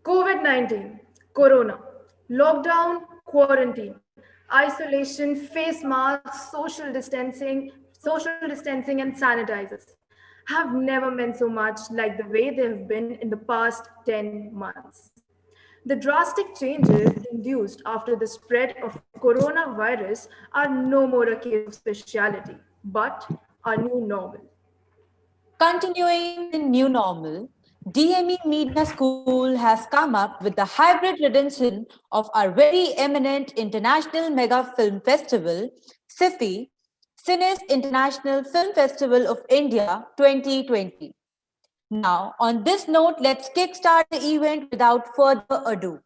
COVID-19, Corona, lockdown, quarantine, isolation, face masks, social distancing and sanitizers have never meant so much like the way they have been in the past 10 months. The drastic changes induced after the spread of coronavirus are no more a case of speciality, but a new normal. Continuing the new normal, DME Media School has come up with the hybrid redemption of our very eminent international mega film festival, CIFFI, Cineaste International Film Festival of India 2020. Now, on this note, let's kickstart the event without further ado.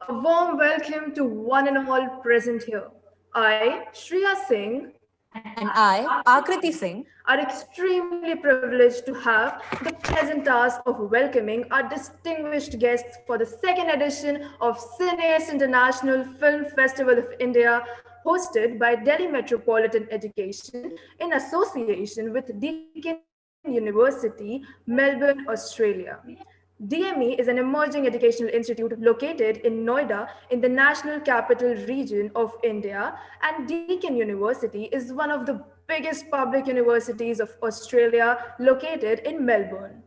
A warm welcome to one and all present here. I, Shreya Singh, And I, Akriti Singh, are extremely privileged to have the pleasant task of welcoming our distinguished guests for the second edition of Cineaste International Film Festival of India, hosted by Delhi Metropolitan Education in association with Deakin University, Melbourne, Australia. DME is an emerging educational institute located in Noida in the National Capital Region of India, and Deakin University is one of the biggest public universities of Australia located in Melbourne.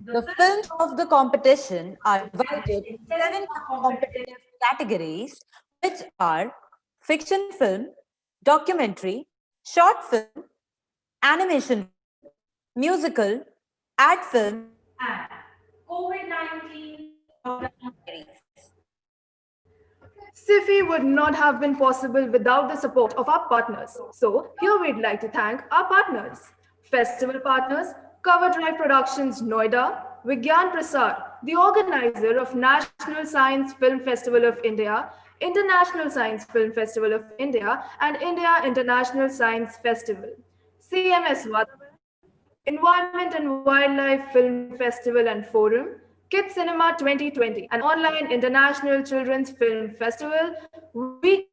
the films of the competition are divided in seven competitive categories, which are fiction film, documentary, short film, animation film, musical, ad film, and COVID-19 documentaries. CIFFI would not have been possible without the support of our partners. So, here we'd like to thank our partners. Festival partners, Cover Drive Productions Noida, Vigyan Prasad, the organizer of National Science Film Festival of India, International Science Film Festival of India, and India International Science Festival. CMS Vatavaran, Environment and Wildlife Film Festival and Forum, Kids Cinema 2020, an online international children's film festival, VK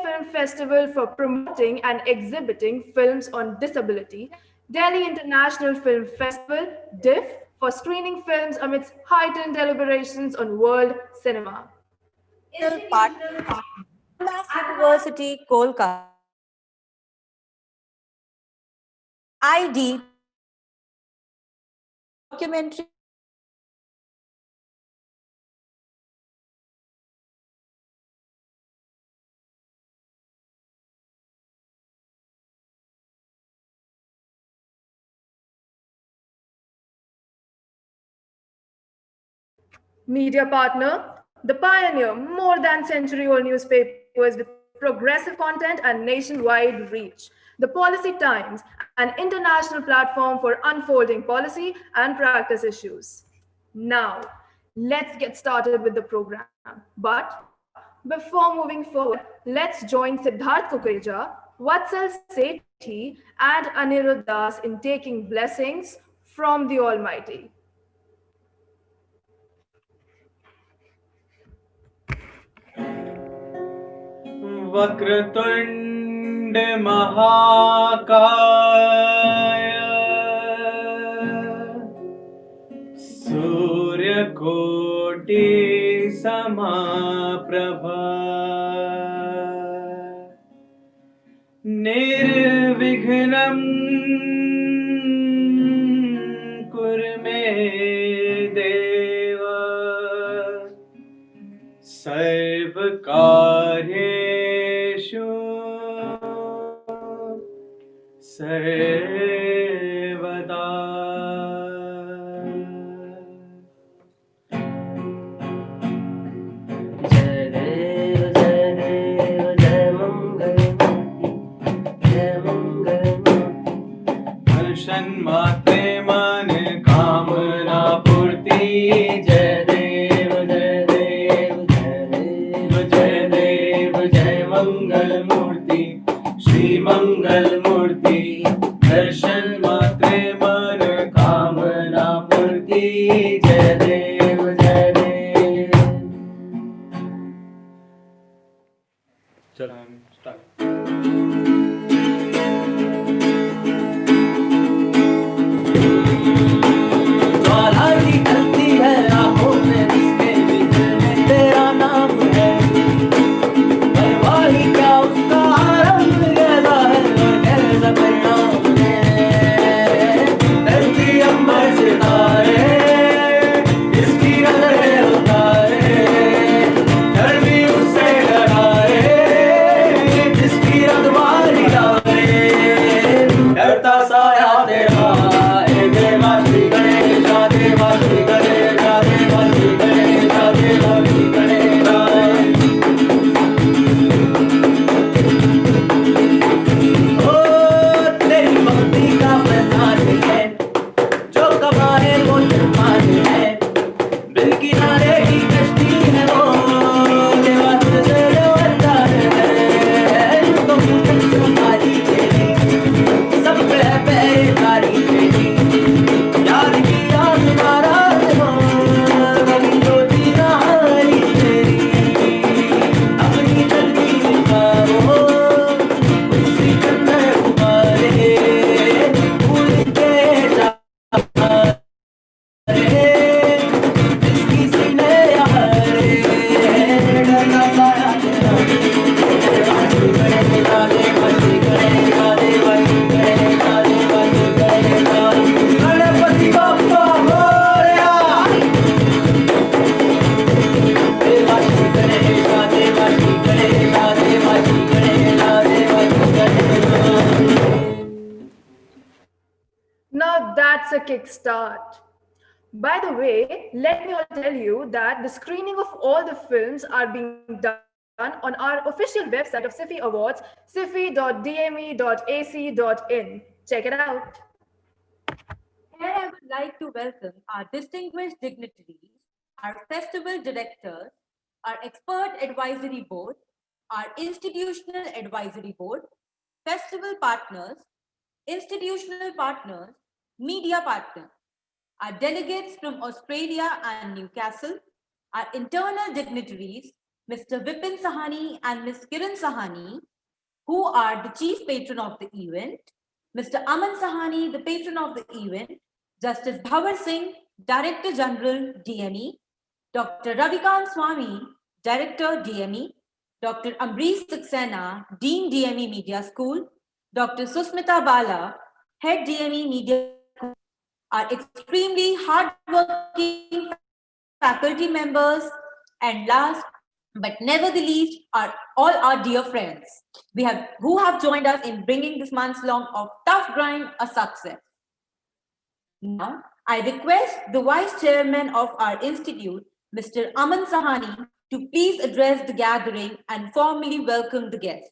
Film Festival for promoting and exhibiting films on disability, Delhi International Film Festival, DIF, for screening films amidst heightened deliberations on world cinema. Partners, Mass University, Kolkata, ID, documentary Media partner, the pioneer, more than century-old newspapers with progressive content and nationwide reach. The Policy Times, an international platform for unfolding policy and practice issues. Now, let's get started with the program. But before moving forward, let's join Siddharth Kukreja, Vatsal Sethi, and Anirudh Das in taking blessings from the Almighty. Vakratunda महाकाय सूर्यकोटि समाप्रभा निर्विघ्नं कुरु मे देव सर्वकार्येषु सर्वदा जय देव जय मंगल दर्शन मात्रे मन कामना पूर्ति जय देव जय मंगल मूर्ति श्री मंगल मूर्ति दर्शन मात्रे मन कामना पूर्ति जय देव चलो start kickstart. By the way, let me also tell you that the screening of all the films are being done on our official website of CIFFI Awards, ciffy.dme.ac.in. Check it out. Here I would like to welcome our distinguished dignitaries, our festival directors, our expert advisory board, our institutional advisory board, festival partners, institutional partners, media partners, our delegates from Australia and Newcastle, our internal dignitaries, Mr. Vipin Sahani and Ms. Kiran Sahani, who are the chief patron of the event, Mr. Aman Sahani, the patron of the event, Justice Bhavar Singh, Director General, DME, Dr. Ravikant Swami, Director, DME, Dr. Ambrish Saxena, Dean, DME Media School, Dr. Susmita Bala, Head, DME Media School, our extremely hardworking faculty members, and last but never the least are all our dear friends who have joined us in bringing this month's long of tough grind a success. Now, I request the Vice Chairman of our institute, Mr. Aman Sahani, to please address the gathering and formally welcome the guests.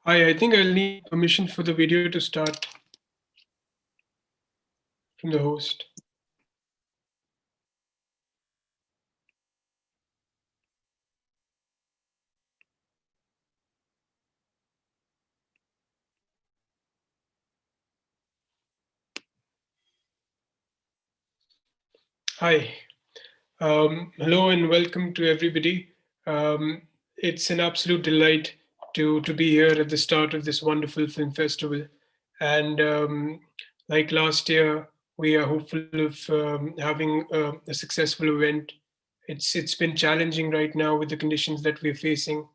Hi, I think I'll need permission for the video to start from the host. Hi, hello and welcome to everybody. It's an absolute delight to be here at the start of this wonderful film festival. And like last year, we are hopeful of having a successful event. It's been challenging right now with the conditions that we're facing,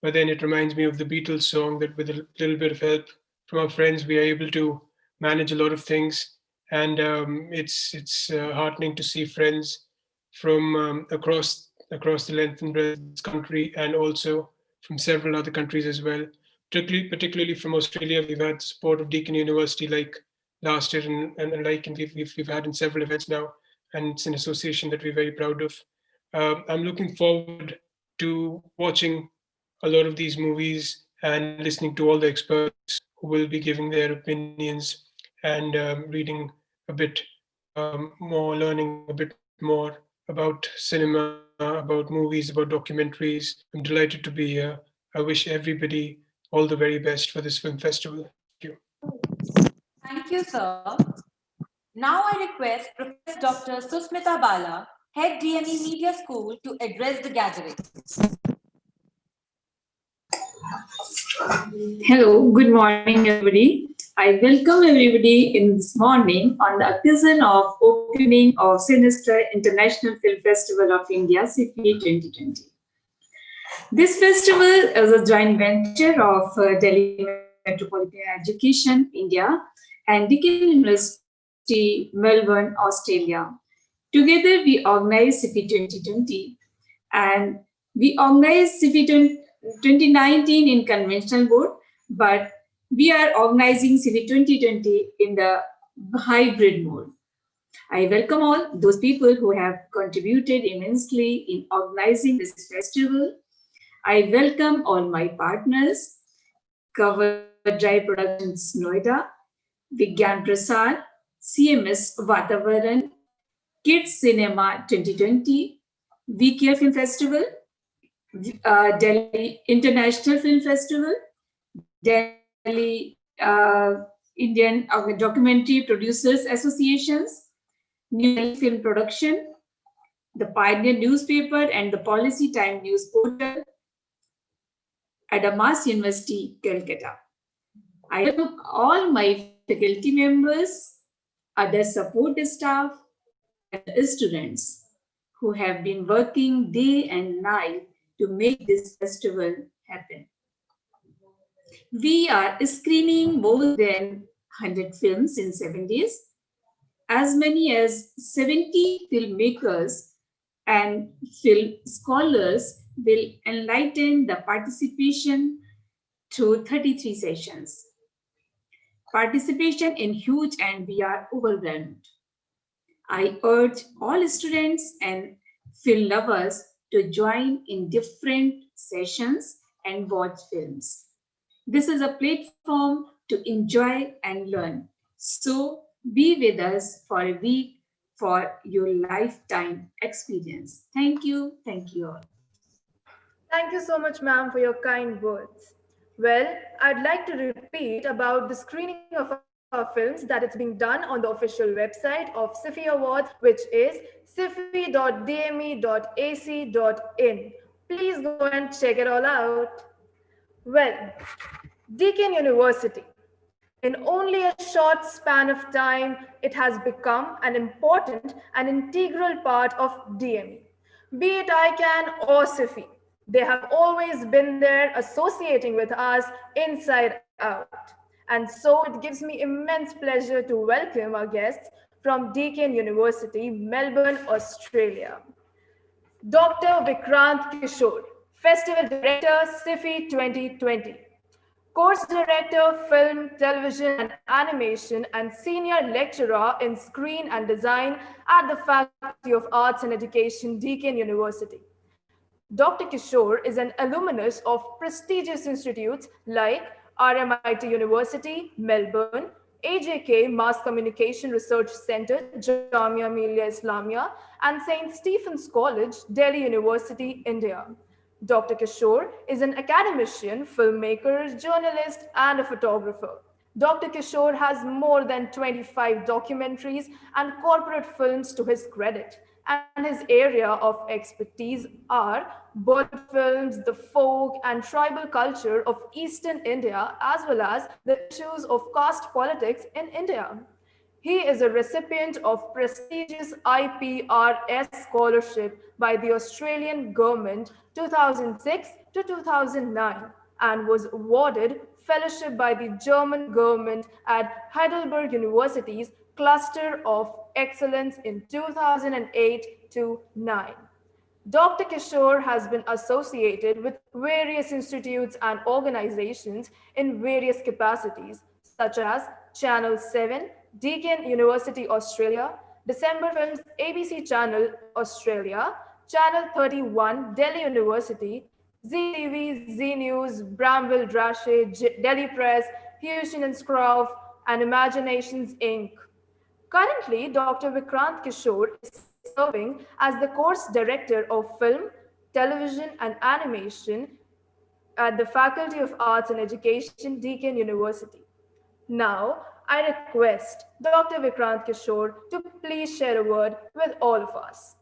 but then it reminds me of the Beatles song that with a little bit of help from our friends, we are able to manage a lot of things. And it's heartening to see friends from across the length and breadth of this country, and also from several other countries as well. Particularly from Australia, we've had support of Deakin University like last year, and we've had in several events now, and it's an association that we're very proud of. I'm looking forward to watching a lot of these movies and listening to all the experts who will be giving their opinions, and reading a bit more, learning a bit more about cinema, about movies, about documentaries. I'm delighted to be here. I wish everybody all the very best for this film festival. Thank you. Thank you, sir. Now I request Professor Dr. Susmita Bala, Head, DME Media School, to address the gathering. Hello, good morning, everybody. I welcome everybody in this morning on the occasion of opening of Cineaste International Film Festival of India, CIFFI2020. This festival is a joint venture of Delhi Metropolitan Education, India, and Deakin University, Melbourne, Australia. Together, we organize CIFFI2020, and we organize CIFFI 2019 in conventional mode, but we are organizing CIFFI 2020 in the hybrid mode. I welcome all those people who have contributed immensely in organizing this festival. I welcome all my partners, Cover Drive Productions Noida, Vigyan Prasad, CMS Vatavaran, Kids Cinema 2020, VKF Film Festival, Delhi International Film Festival, Delhi Indian Documentary Producers Associations, New Delhi Film Production, the Pioneer Newspaper and the Policy Time News Portal, Adamas University, Calcutta. I welcome all my faculty members, other support staff, and students who have been working day and night to make this festival happen. We are screening more than 100 films in 7 days. As many as 70 filmmakers and film scholars will enlighten the participation through 33 sessions. Participation in huge and we are overwhelmed. I urge all students and film lovers to join in different sessions and watch films. This is a platform to enjoy and learn. So be with us for a week for your lifetime experience. Thank you. Thank you all. Thank you so much, ma'am, for your kind words. Well, I'd like to repeat about the screening of our films that it's being done on the official website of CIFFI Awards, which is ciffy.dme.ac.in. Please go and check it all out. Well, Deakin University. In only a short span of time, it has become an important and integral part of DME. Be it ICANN or CIFFI, they have always been there associating with us inside out. And so it gives me immense pleasure to welcome our guests from Deakin University, Melbourne, Australia. Dr. Vikrant Kishore, Festival Director, CIFFI 2020. Course Director, Film, Television and Animation, and Senior Lecturer in Screen and Design at the Faculty of Arts and Education, Deakin University. Dr. Kishore is an alumnus of prestigious institutes like RMIT University, Melbourne, AJK Mass Communication Research Center, Jamia Millia Islamia, and St. Stephen's College, Delhi University, India. Dr. Kishore is an academician, filmmaker, journalist, and a photographer. Dr. Kishore has more than 25 documentaries and corporate films to his credit, and his area of expertise are Bollywood films, the folk and tribal culture of Eastern India, as well as the issues of caste politics in India. He is a recipient of prestigious IPRS scholarship by the Australian government 2006 to 2009 and was awarded fellowship by the German government at Heidelberg University's Cluster of Excellence in 2008 to 9. Dr. Kishore has been associated with various institutes and organizations in various capacities, such as Channel 7, Deakin University, Australia, December Films ABC Channel, Australia, Channel 31, Delhi University, ZTV, Z News, Bramwell Drashe, Delhi Press, Hewson and Scroff, and Imaginations Inc. Currently, Dr. Vikrant Kishore is serving as the course director of film, television, and animation at the Faculty of Arts and Education, Deakin University. Now, I request Dr. Vikrant Kishore to please share a word with all of us.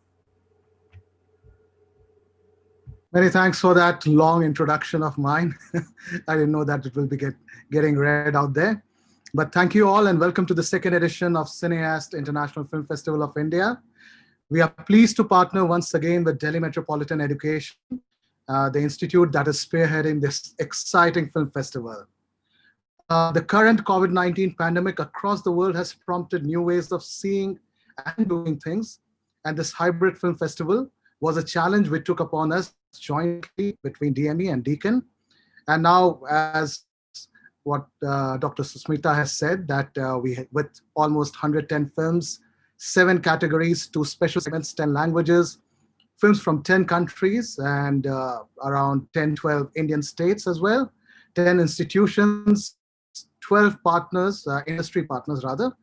Many thanks for that long introduction of mine. I didn't know that it will be getting read out there. But thank you all and welcome to the second edition of Cineaste International Film Festival of India. We are pleased to partner once again with Delhi Metropolitan Education, the institute that is spearheading this exciting film festival. The current COVID-19 pandemic across the world has prompted new ways of seeing and doing things. And this hybrid film festival was a challenge we took upon us jointly between DME and Deakin. And now, as what Dr. Susmita has said, that with almost 110 films, 7 categories, 2 special segments, 10 languages, films from 10 countries and around 10, 12 Indian states as well, 10 institutions, 12 partners, industry partners rather,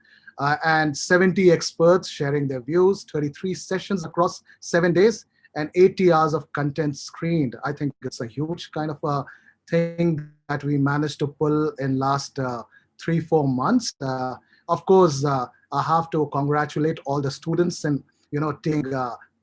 and 70 experts sharing their views, 33 sessions across 7 days, and 80 hours of content screened. I think it's a huge kind of a thing that we managed to pull in last 3-4 months. Of course, I have to congratulate all the students and taking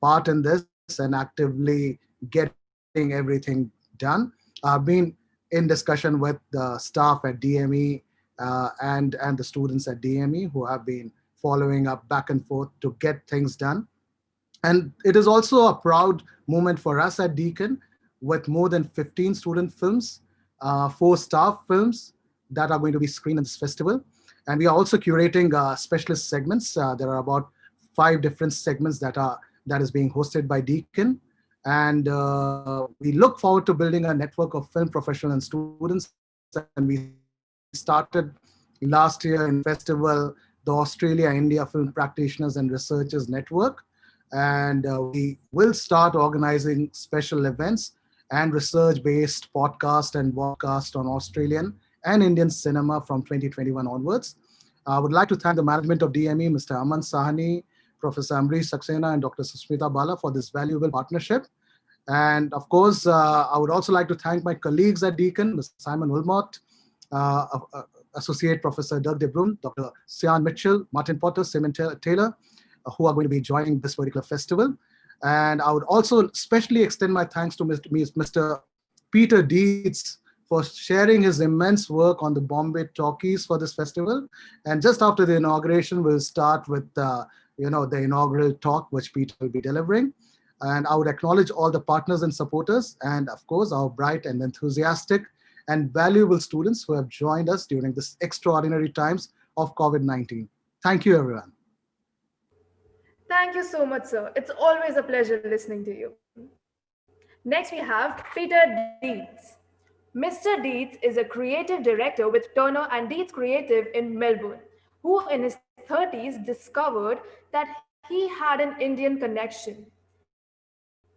part in this and actively getting everything done. I've been in discussion with the staff at DME and the students at DME who have been following up back and forth to get things done. And it is also a proud moment for us at Deakin with more than 15 student films, 4 staff films that are going to be screened in this festival. And we are also curating specialist segments. There are about 5 different segments that is being hosted by Deakin. And we look forward to building a network of film professionals and students. And we started last year in festival, the Australia India Film Practitioners and Researchers Network. And we will start organizing special events and research-based podcast and podcast on Australian and Indian cinema from 2021 onwards. I would like to thank the management of DME, Mr. Aman Sahani, Professor Amrish Saxena, and Dr. Susmita Bala for this valuable partnership. And of course, I would also like to thank my colleagues at Deakin, Mr. Simon Wilmot, Associate Professor Doug DeBrun, Dr. Sian Mitchell, Martin Potter, Simon Taylor, who are going to be joining this particular festival. And I would also especially extend my thanks to Mr. Peter Dietz for sharing his immense work on the Bombay talkies for this festival. And just after the inauguration, we'll start with the inaugural talk, which Peter will be delivering. And I would acknowledge all the partners and supporters, and of course, our bright and enthusiastic and valuable students who have joined us during this extraordinary times of COVID-19. Thank you, everyone. Thank you so much, sir. It's always a pleasure listening to you. Next, we have Peter Dietz. Mr. Dietz is a creative director with Turner and Dietz Creative in Melbourne, who in his 30s discovered that he had an Indian connection.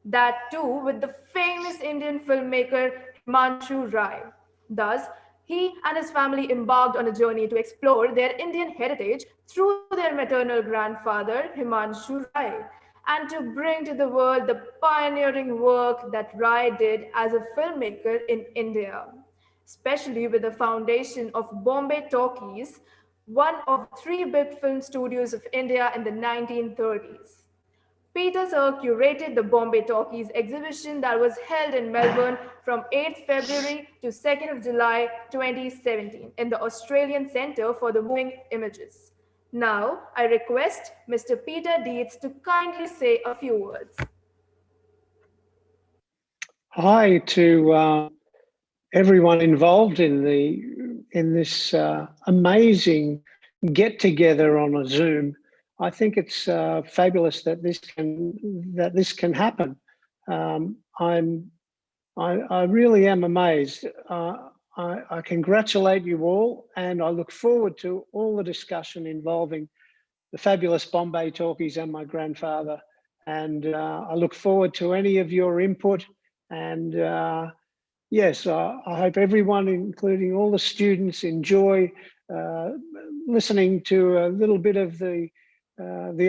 That too with the famous Indian filmmaker Himanshu Rai. Thus, he and his family embarked on a journey to explore their Indian heritage through their maternal grandfather, Himanshu Rai, and to bring to the world the pioneering work that Rai did as a filmmaker in India, especially with the foundation of Bombay Talkies, one of the three big film studios of India in the 1930s. Peter Sir curated the Bombay Talkies exhibition that was held in Melbourne from 8th February to 2nd of July 2017 in the Australian Centre for the Moving Images. Now, I request Mr. Peter Dietz to kindly say a few words. Hi to everyone involved in this amazing get together on a Zoom. I think it's fabulous that this can happen. I really am amazed. I congratulate you all, and I look forward to all the discussion involving the fabulous Bombay Talkies and my grandfather. And I look forward to any of your input. And yes, I hope everyone, including all the students, enjoy listening to a little bit of the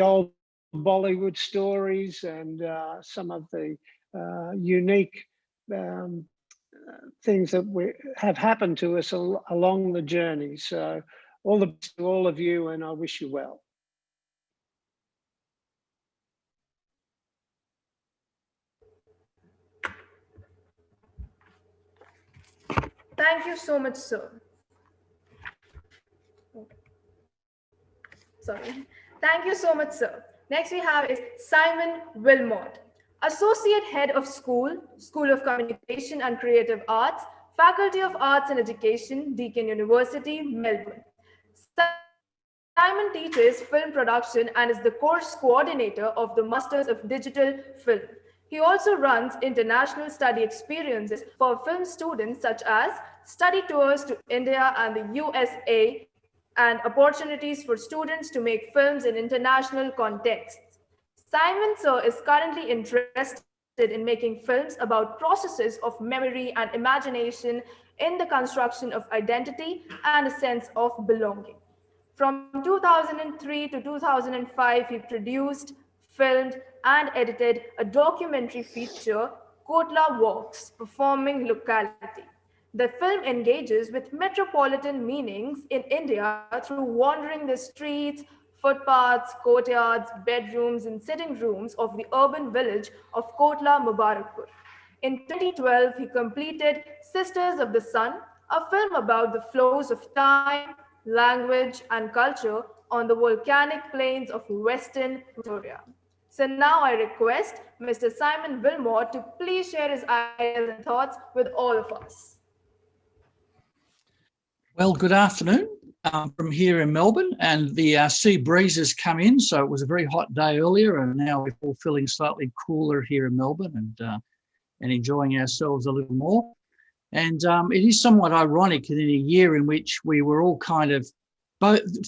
old Bollywood stories and some of the unique things that have happened to us along the journey. So all the best to all of you, and I wish you well. Thank you so much, sir. Sorry. Thank you so much, sir. Next we have is Simon Wilmot, Associate Head of School of Communication and Creative Arts, Faculty of Arts and Education, Deakin University, Melbourne. Simon teaches film production and is the course coordinator of the Masters of Digital Film. He also runs international study experiences for film students such as study tours to India and the USA and opportunities for students to make films in international contexts. Simon Sir is currently interested in making films about processes of memory and imagination in the construction of identity and a sense of belonging. From 2003 to 2005, he produced, filmed, and edited a documentary feature, Kotla Walks, Performing Locality. The film engages with metropolitan meanings in India through wandering the streets, footpaths, courtyards, bedrooms, and sitting rooms of the urban village of Kotla Mubarakpur. In 2012, he completed Sisters of the Sun, a film about the flows of time, language, and culture on the volcanic plains of Western Victoria. So now I request Mr. Simon Wilmot to please share his ideas and thoughts with all of us. Well, good afternoon. from here in Melbourne, and the sea breeze has come in. So it was a very hot day earlier, and now we're all feeling slightly cooler here in Melbourne and enjoying ourselves a little more. And it is somewhat ironic that in a year in which we were all kind of,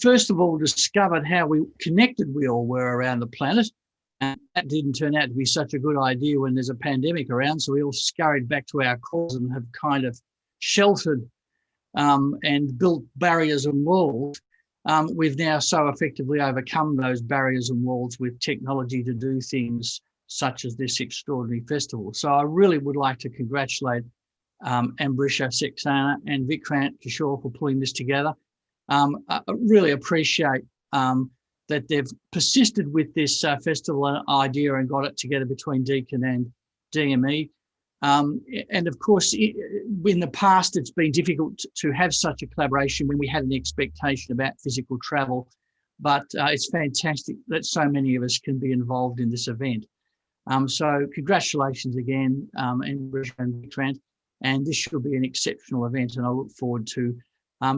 first of all, discovered how connected we all were around the planet. And that didn't turn out to be such a good idea when there's a pandemic around. So we all scurried back to our cores and have kind of sheltered and built barriers and walls. We've now so effectively overcome those barriers and walls with technology to do things such as this extraordinary festival. So I really would like to congratulate Ambrisha, Saxena and Vikrant Kishore for pulling this together. I really appreciate that they've persisted with this festival idea and got it together between Deakin and DME. And of course, in the past, it's been difficult to have such a collaboration when we had an expectation about physical travel, but it's fantastic that so many of us can be involved in this event. So congratulations again, Ambrisha and Vikrant, and this should be an exceptional event, and I look forward to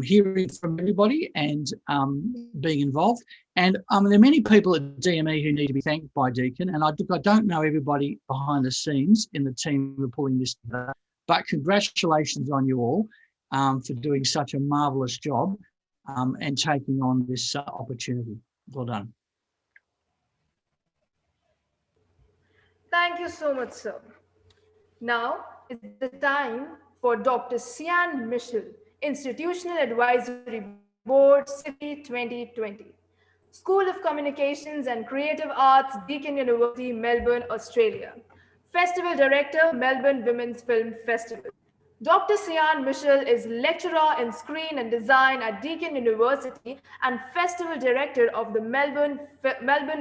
hearing from everybody and being involved. And there are many people at DME who need to be thanked by Deakin, and I don't know everybody behind the scenes in the team who are pulling this together, but congratulations on you all for doing such a marvellous job and taking on this opportunity. Well done. Thank you so much, sir. Now is the time for Dr. Cian Michel, Institutional Advisory Board, CIFFI2020. School of Communications and Creative Arts, Deakin University, Melbourne, Australia. Festival Director, Melbourne Women's Film Festival. Dr. Cian Michel is lecturer in screen and design at Deakin University and Festival Director of the Melbourne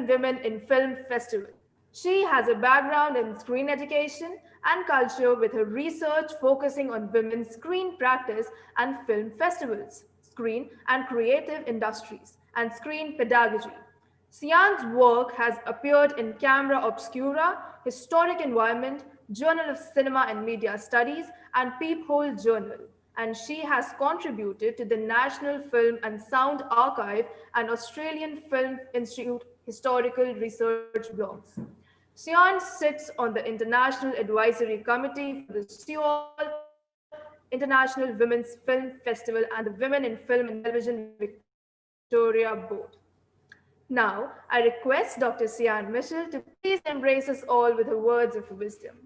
Women in Film Festival. She has a background in screen education and culture with her research focusing on women's screen practice and film festivals, screen and creative industries, and screen pedagogy. Cian's work has appeared in Camera Obscura, Historic Environment, Journal of Cinema and Media Studies, and Peephole Journal, and she has contributed to the National Film and Sound Archive and Australian Film Institute historical research blogs. Cian sits on the International Advisory Committee for the Seoul International Women's Film Festival and the Women in Film and Television Victoria Board. Now, I request Dr. Cian Michel to please embrace us all with her words of wisdom.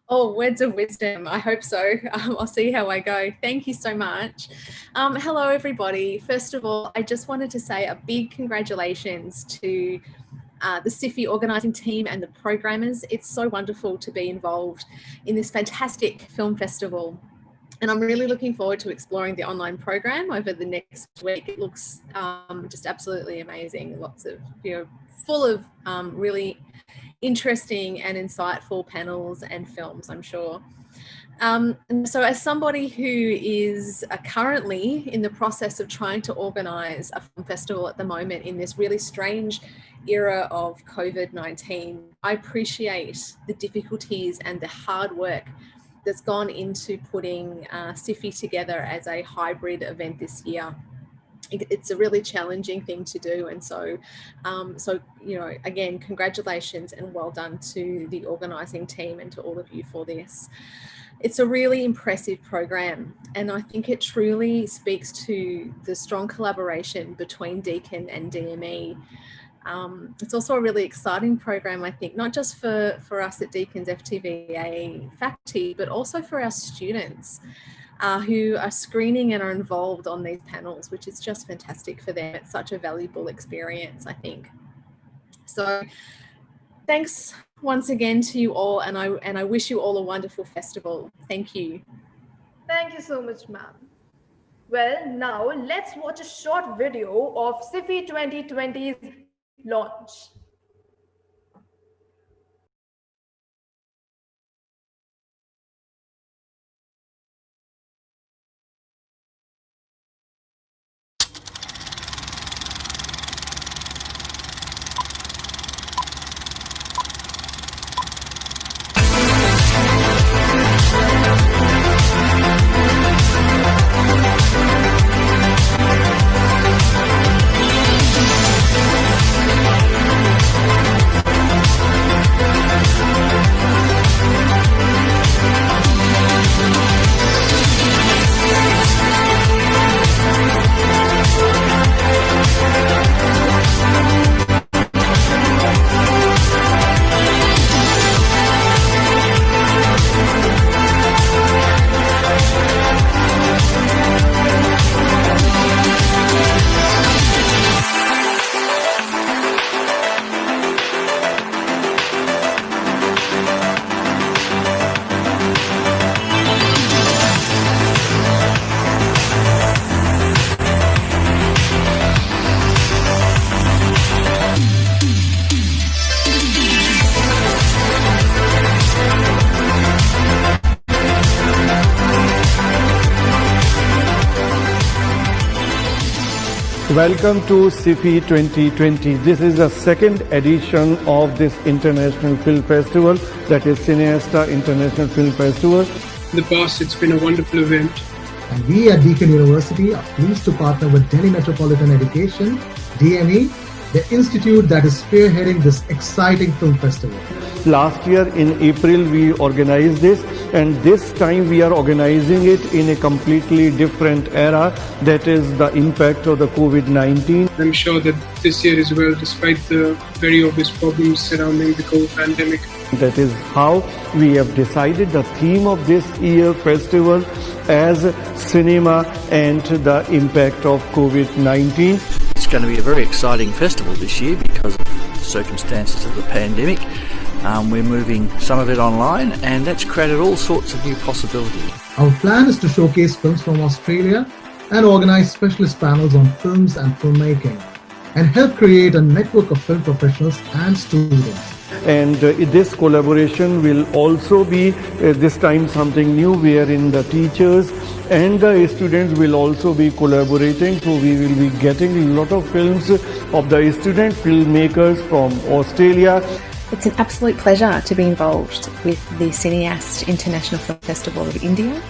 Oh, words of wisdom. I hope so. I'll see how I go. Thank you so much. Hello, everybody. First of all, I just wanted to say a big congratulations to the CIFFI organising team and the programmers. It's so wonderful to be involved in this fantastic film festival. And I'm really looking forward to exploring the online program over the next week. It looks just absolutely amazing. Lots of, full of really interesting and insightful panels and films, I'm sure. And so as somebody who is currently in the process of trying to organise a film festival at the moment in this really strange era of COVID-19, I appreciate the difficulties and the hard work that's gone into putting CIFFI together as a hybrid event this year. It's a really challenging thing to do, and so again, congratulations and well done to the organising team and to all of you for this. It's a really impressive program, and I think it truly speaks to the strong collaboration between Deakin and DME. It's also a really exciting program, I think, not just for us at Deakin's FTVA faculty, but also for our students who are screening and are involved on these panels, which is just fantastic for them. It's such a valuable experience, I think. So thanks once again to you all, and I wish you all a wonderful festival. Thank you. Thank you so much, ma'am. Well, now let's watch a short video of CIFFI 2020's launch. Welcome to CIFFI 2020. This is the second edition of this International Film Festival, that is Cineaste International Film Festival. In the past, it's been a wonderful event. And we at Deakin University are pleased to partner with Delhi Metropolitan Education, DME, the institute that is spearheading this exciting film festival. Last year in April we organized this, and this time we are organizing it in a completely different era, that is the impact of the COVID-19. I'm sure that this year as well, despite the very obvious problems surrounding the COVID pandemic. That is how we have decided the theme of this year festival as cinema and the impact of COVID-19. It's going to be a very exciting festival this year because of the circumstances of the pandemic. We're moving some of it online, and that's created all sorts of new possibilities. Our plan is to showcase films from Australia and organize specialist panels on films and filmmaking, and help create a network of film professionals and students. And this collaboration will also be this time something new, wherein the teachers and the students will also be collaborating. So we will be getting a lot of films of the student filmmakers from Australia. It's an absolute pleasure to be involved with the Cineaste International Film Festival of India.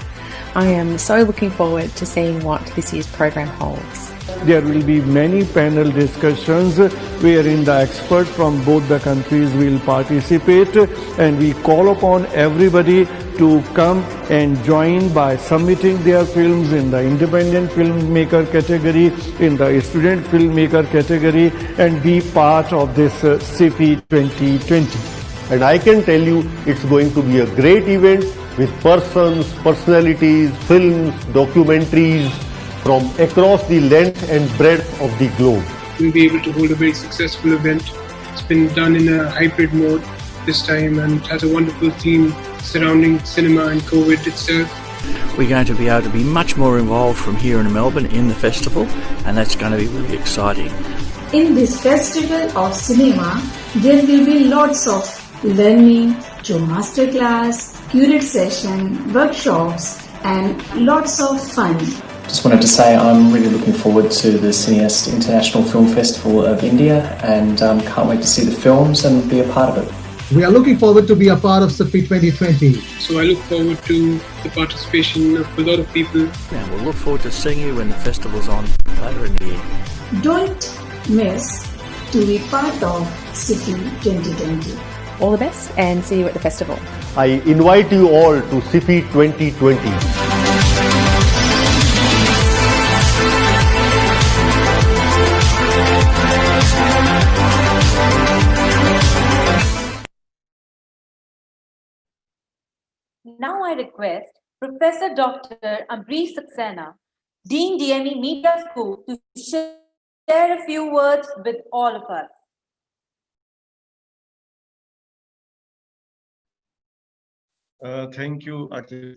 I am so looking forward to seeing what this year's program holds. There will be many panel discussions wherein the experts from both the countries will participate, and we call upon everybody to come and join by submitting their films in the independent filmmaker category, in the student filmmaker category, and be part of this CIFFI 2020. And I can tell you it's going to be a great event with persons, personalities, films, documentaries from across the length and breadth of the globe. We'll be able to hold a very successful event. It's been done in a hybrid mode this time and has a wonderful theme surrounding cinema and COVID itself. We're going to be able to be much more involved from here in Melbourne in the festival, and that's going to be really exciting. In this festival of cinema, there will be lots of learning through masterclass, curated session, workshops, and lots of fun. Just wanted to say I'm really looking forward to the Cineaste International Film Festival of India, and can't wait to see the films and be a part of it. We are looking forward to be a part of CIFFI 2020. So I look forward to the participation of a lot of people. And we'll look forward to seeing you when the festival's on later in the year. Don't miss to be part of CIFFI 2020. All the best and see you at the festival. I invite you all to CIFFI 2020. Now I request Professor Dr. Ambrish Saxena, Dean DME Media School, to share a few words with all of us. Thank you, Ajay.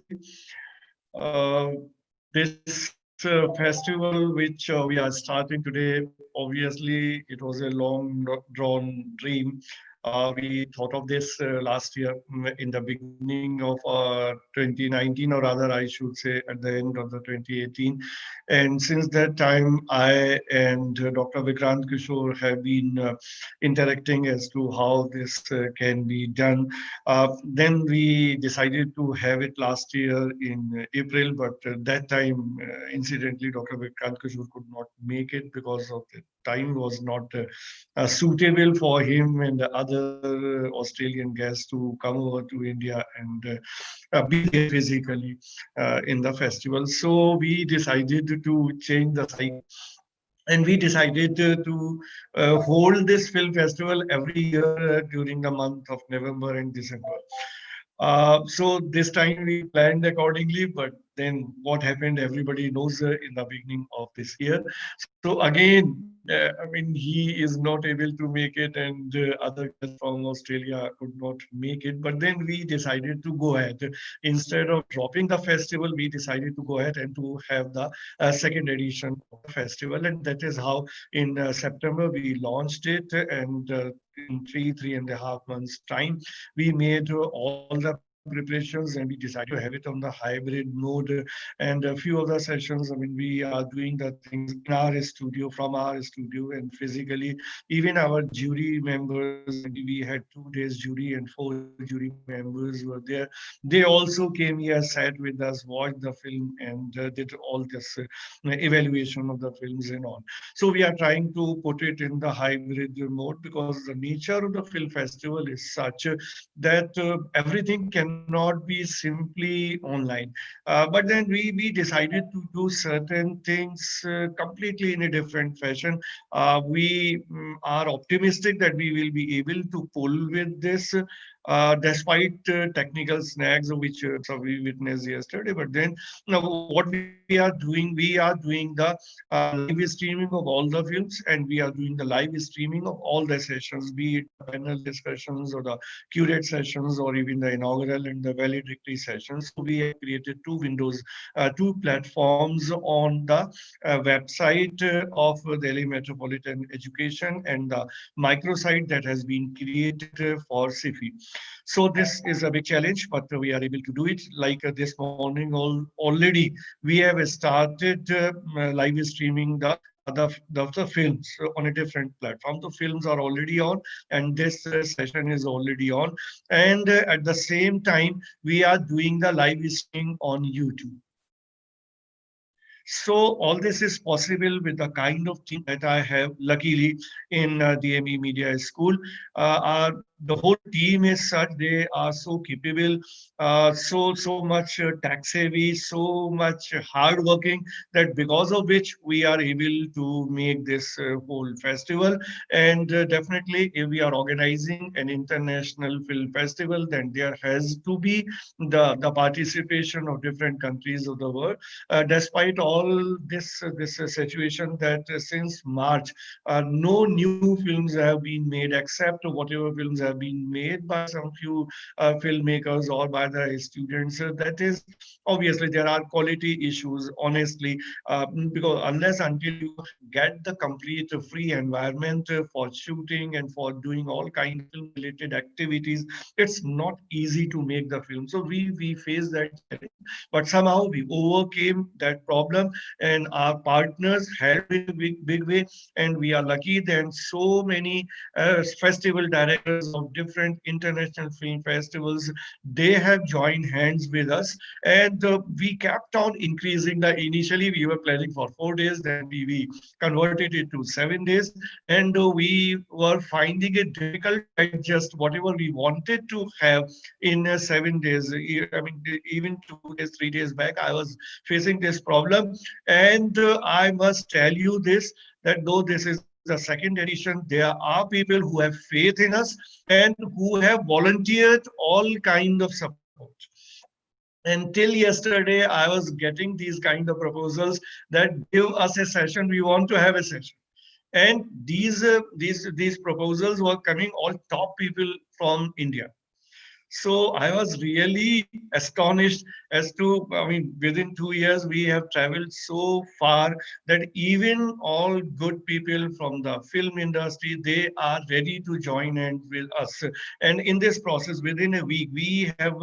This festival which we are starting today, obviously it was a long drawn dream. We thought of this last year in the beginning of 2019, or rather I should say at the end of the 2018. And since that time, I and Dr. Vikrant Kishore have been interacting as to how this can be done. Then we decided to have it last year in April, but that time, incidentally, Dr. Vikrant Kishore could not make it because of the time was not suitable for him and the other Australian guests to come over to India and be there physically in the festival. So we decided to change the site, and we decided to hold this film festival every year during the month of November and December. So this time we planned accordingly, but then what happened, everybody knows in the beginning of this year. So again, I mean, he is not able to make it, and other guests from Australia could not make it. But then we decided to go ahead. Instead of dropping the festival, we decided to go ahead and to have the second edition of the festival. And that is how in September we launched it. And in 3.5 months time, we made all the preparations, and we decided to have it on the hybrid mode. And a few of the sessions, I mean, we are doing the things in our studio, from our studio, and physically. Even our jury members, we had 2 days jury and 4 jury members were there. They also came here, sat with us, watched the film, and did all this evaluation of the films and all. So we are trying to put it in the hybrid mode because the nature of the film festival is such that everything cannot be simply online. But then we decided to do certain things completely in a different fashion. We are optimistic that we will be able to pull with this despite technical snags which so we witnessed yesterday. But then what we are doing the live streaming of all the films, and we are doing the live streaming of all the sessions, be it the panel discussions or the curate sessions or even the inaugural and the valedictory sessions. So we have created two windows, two platforms on the website of Delhi Metropolitan Education and the microsite that has been created for CIFFI. So this is a big challenge, but we are able to do it. Like this morning, already we have started live streaming the films on a different platform. The films are already on, and this session is already on. And at the same time, we are doing the live streaming on YouTube. So all this is possible with the kind of team that I have, luckily, in DME Media School. The whole team is such, they are so capable, so much tech savvy, so much hardworking, that because of which we are able to make this whole festival. And definitely, if we are organizing an international film festival, then there has to be the participation of different countries of the world. Despite all this situation that since March, no new films have been made except whatever films have been made by some few filmmakers or by the students. That is, obviously there are quality issues, honestly, because unless until you get the complete free environment for shooting and for doing all kind of film related activities, it's not easy to make the film. So we face that challenge, but somehow we overcame that problem, and our partners helped in a big way. And we are lucky that so many festival directors of different international film festivals, they have joined hands with us. And we kept on increasing the, initially we were planning for 4 days, then we converted it to 7 days. And we were finding it difficult to adjust whatever we wanted to have in 7 days. I mean, even 2 days, 3 days back, I was facing this problem. And I must tell you this, that though this is the second edition, there are people who have faith in us and who have volunteered all kind of support. Until yesterday, I was getting these kind of proposals that give us a session, we want to have a session. And these proposals were coming all top people from India. So I was really astonished as to, I mean, within 2 years, we have traveled so far that even all good people from the film industry, they are ready to join in with us. And in this process, within a week, we have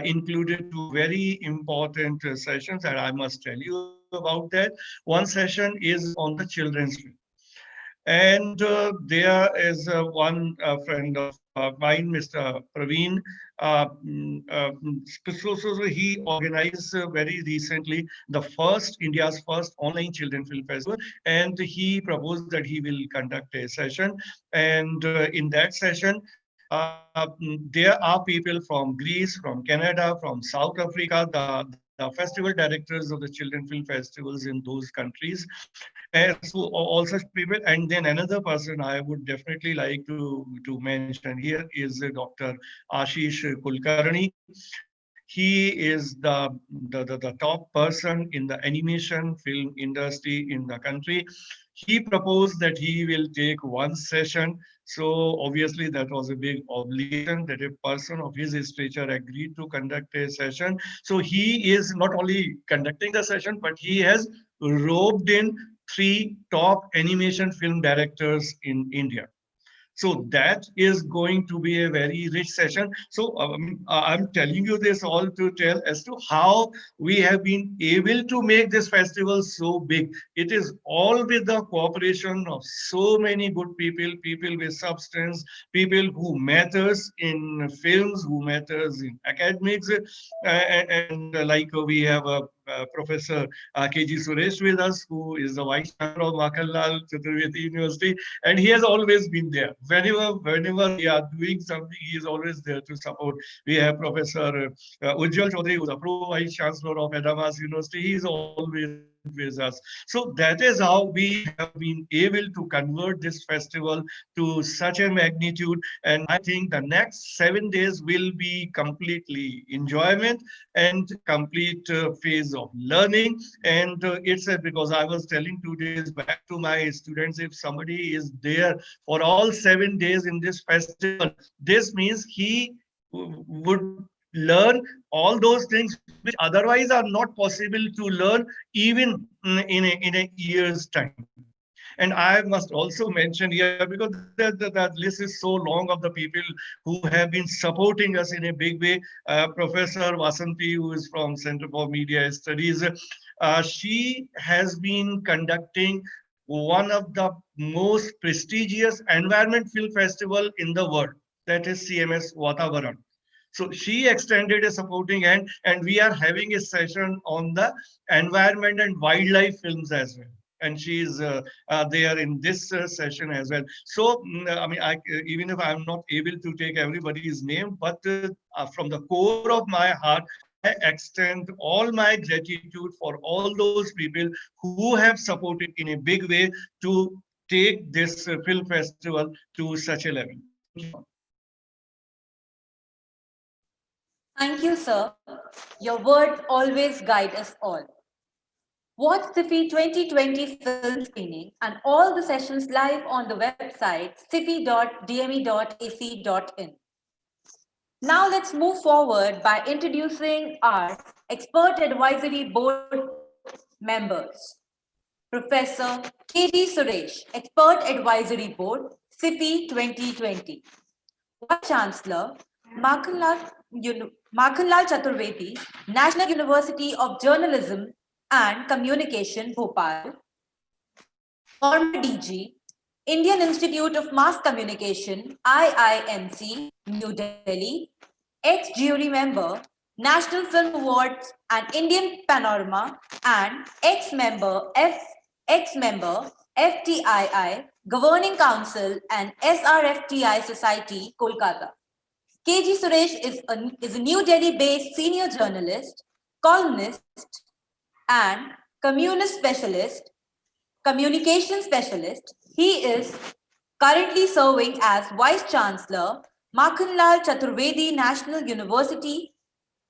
included two very important sessions, and I must tell you about that. One session is on the children's film. And there is one friend of mine, Mr. Praveen. So he organized very recently the India's first online children film festival, and he proposed that he will conduct a session. And in that session, there are people from Greece, from Canada, from South Africa, the festival directors of the children film festivals in those countries. And so all such people. And then another person I would definitely like to mention here is Dr. Ashish Kulkarni. He is the top person in the animation film industry in the country. He proposed that he will take one session. So obviously that was a big obligation that a person of his stature agreed to conduct a session. So he is not only conducting the session, but he has roped in three top animation film directors in India. So that is going to be a very rich session. So I'm telling you this all to tell as to how we have been able to make this festival so big. It is all with the cooperation of so many good people, people with substance, people who matters in films, who matters in academics, and we have a Professor KG Suresh with us, who is the Vice Chancellor of Makhanlal Chaturvedi University, and he has always been there. Whenever we are doing something, he is always there to support. We have Professor Ujjwal Chaudhary, who is a Pro Vice Chancellor of Adamas University. He is always with us. So that is how we have been able to convert this festival to such a magnitude. And I think the next 7 days will be completely enjoyment and complete phase of learning. And because I was telling 2 days back to my students, if somebody is there for all 7 days in this festival, this means he would learn all those things which otherwise are not possible to learn even in a year's time. And I must also mention here, because the list is so long of the people who have been supporting us in a big way. Professor Vasanti, who is from Center for Media Studies, she has been conducting one of the most prestigious environment film festival in the world, that is CMS Vatavaran. So she extended a supporting hand, and we are having a session on the environment and wildlife films as well. And she is there in this session as well. So, even if I'm not able to take everybody's name, but from the core of my heart, I extend all my gratitude for all those people who have supported in a big way to take this film festival to such a level. Thank you. Thank you, sir. Your words always guide us all. Watch CIFFI 2020 film screening and all the sessions live on the website ciffi.dme.ac.in. Now let's move forward by introducing our expert advisory board members. Professor KG Suresh, Expert Advisory Board, CIFFI 2020. Vice Chancellor, Makhanlal Chaturvedi, National University of Journalism and Communication, Bhopal. Former DG, Indian Institute of Mass Communication, IIMC, New Delhi. Ex-jury member, National Film Awards and Indian Panorama, and ex-member FTII, Governing Council and SRFTI Society, Kolkata. KG Suresh is a New Delhi-based senior journalist, columnist, and communication specialist. He is currently serving as Vice Chancellor, Makhanlal Chaturvedi National University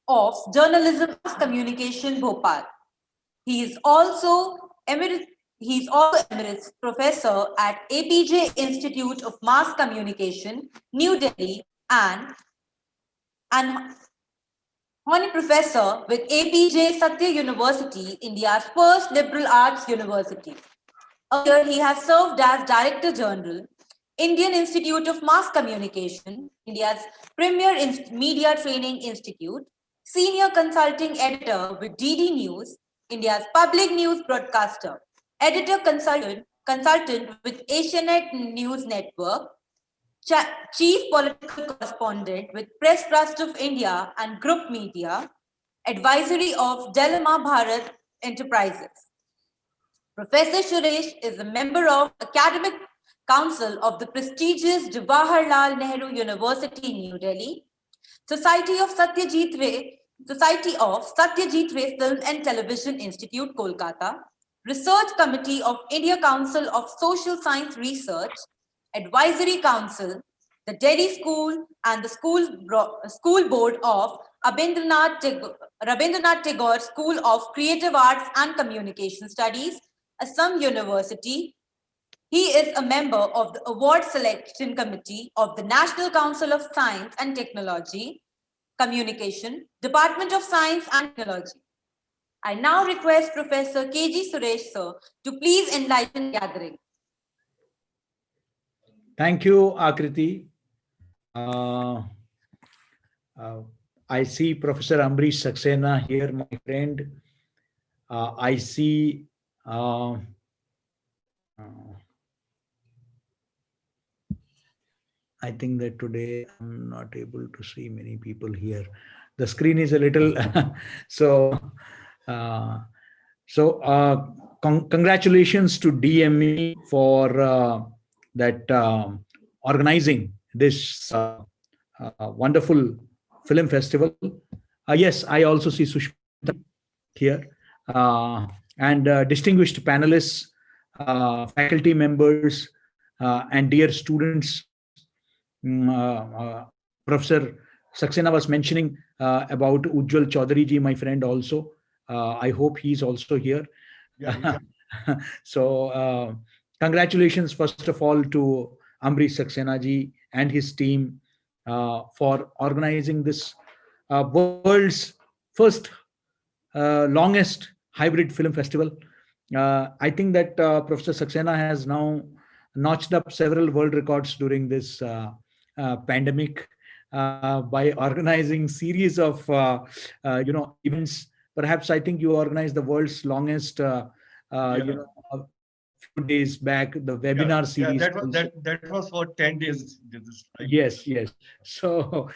of Journalism and Communication, Bhopal. He is also Emeritus Professor at APJ Institute of Mass Communication, New Delhi, and Honorary Professor with APJ Satya University, India's first liberal arts university. Earlier, he has served as Director General, Indian Institute of Mass Communication, India's premier media training institute, Senior Consulting Editor with DD News, India's public news broadcaster, Editor Consultant with Asianet News Network, Chief Political Correspondent with Press Trust of India and Group Media, Advisory of Delama Bharat Enterprises. Professor Suresh is a member of Academic Council of the prestigious Jawaharlal Nehru University, New Delhi, Society of Satyajit Ray Film and Television Institute, Kolkata, Research Committee of India Council of Social Science Research, Advisory Council, the Delhi School, and the School Board of Rabindranath Tagore School of Creative Arts and Communication Studies, Assam University. He is a member of the Award Selection Committee of the National Council of Science and Technology, Communication, Department of Science and Technology. I now request Professor KG Suresh, sir, to please enlighten the gathering. Thank you, Akriti. I see Professor Ambrish Saxena here, my friend. I see I think that today I'm not able to see many people here. The screen is a little so. Uh, congratulations to DME for that organizing this wonderful film festival. Yes, I also see Sushmita here and distinguished panelists, faculty members, and dear students. Professor Saxena was mentioning about Ujjwal Chaudhary ji, my friend also. I hope he's also here. Yeah. So congratulations, first of all, to Ambrish Saxena ji and his team for organizing this world's first longest hybrid film festival. I think that Professor Saxena has now notched up several world records during this pandemic by organizing series of events. Perhaps I think you organized the world's longest a few days back, the webinar series. That was for 10 days. Yes. So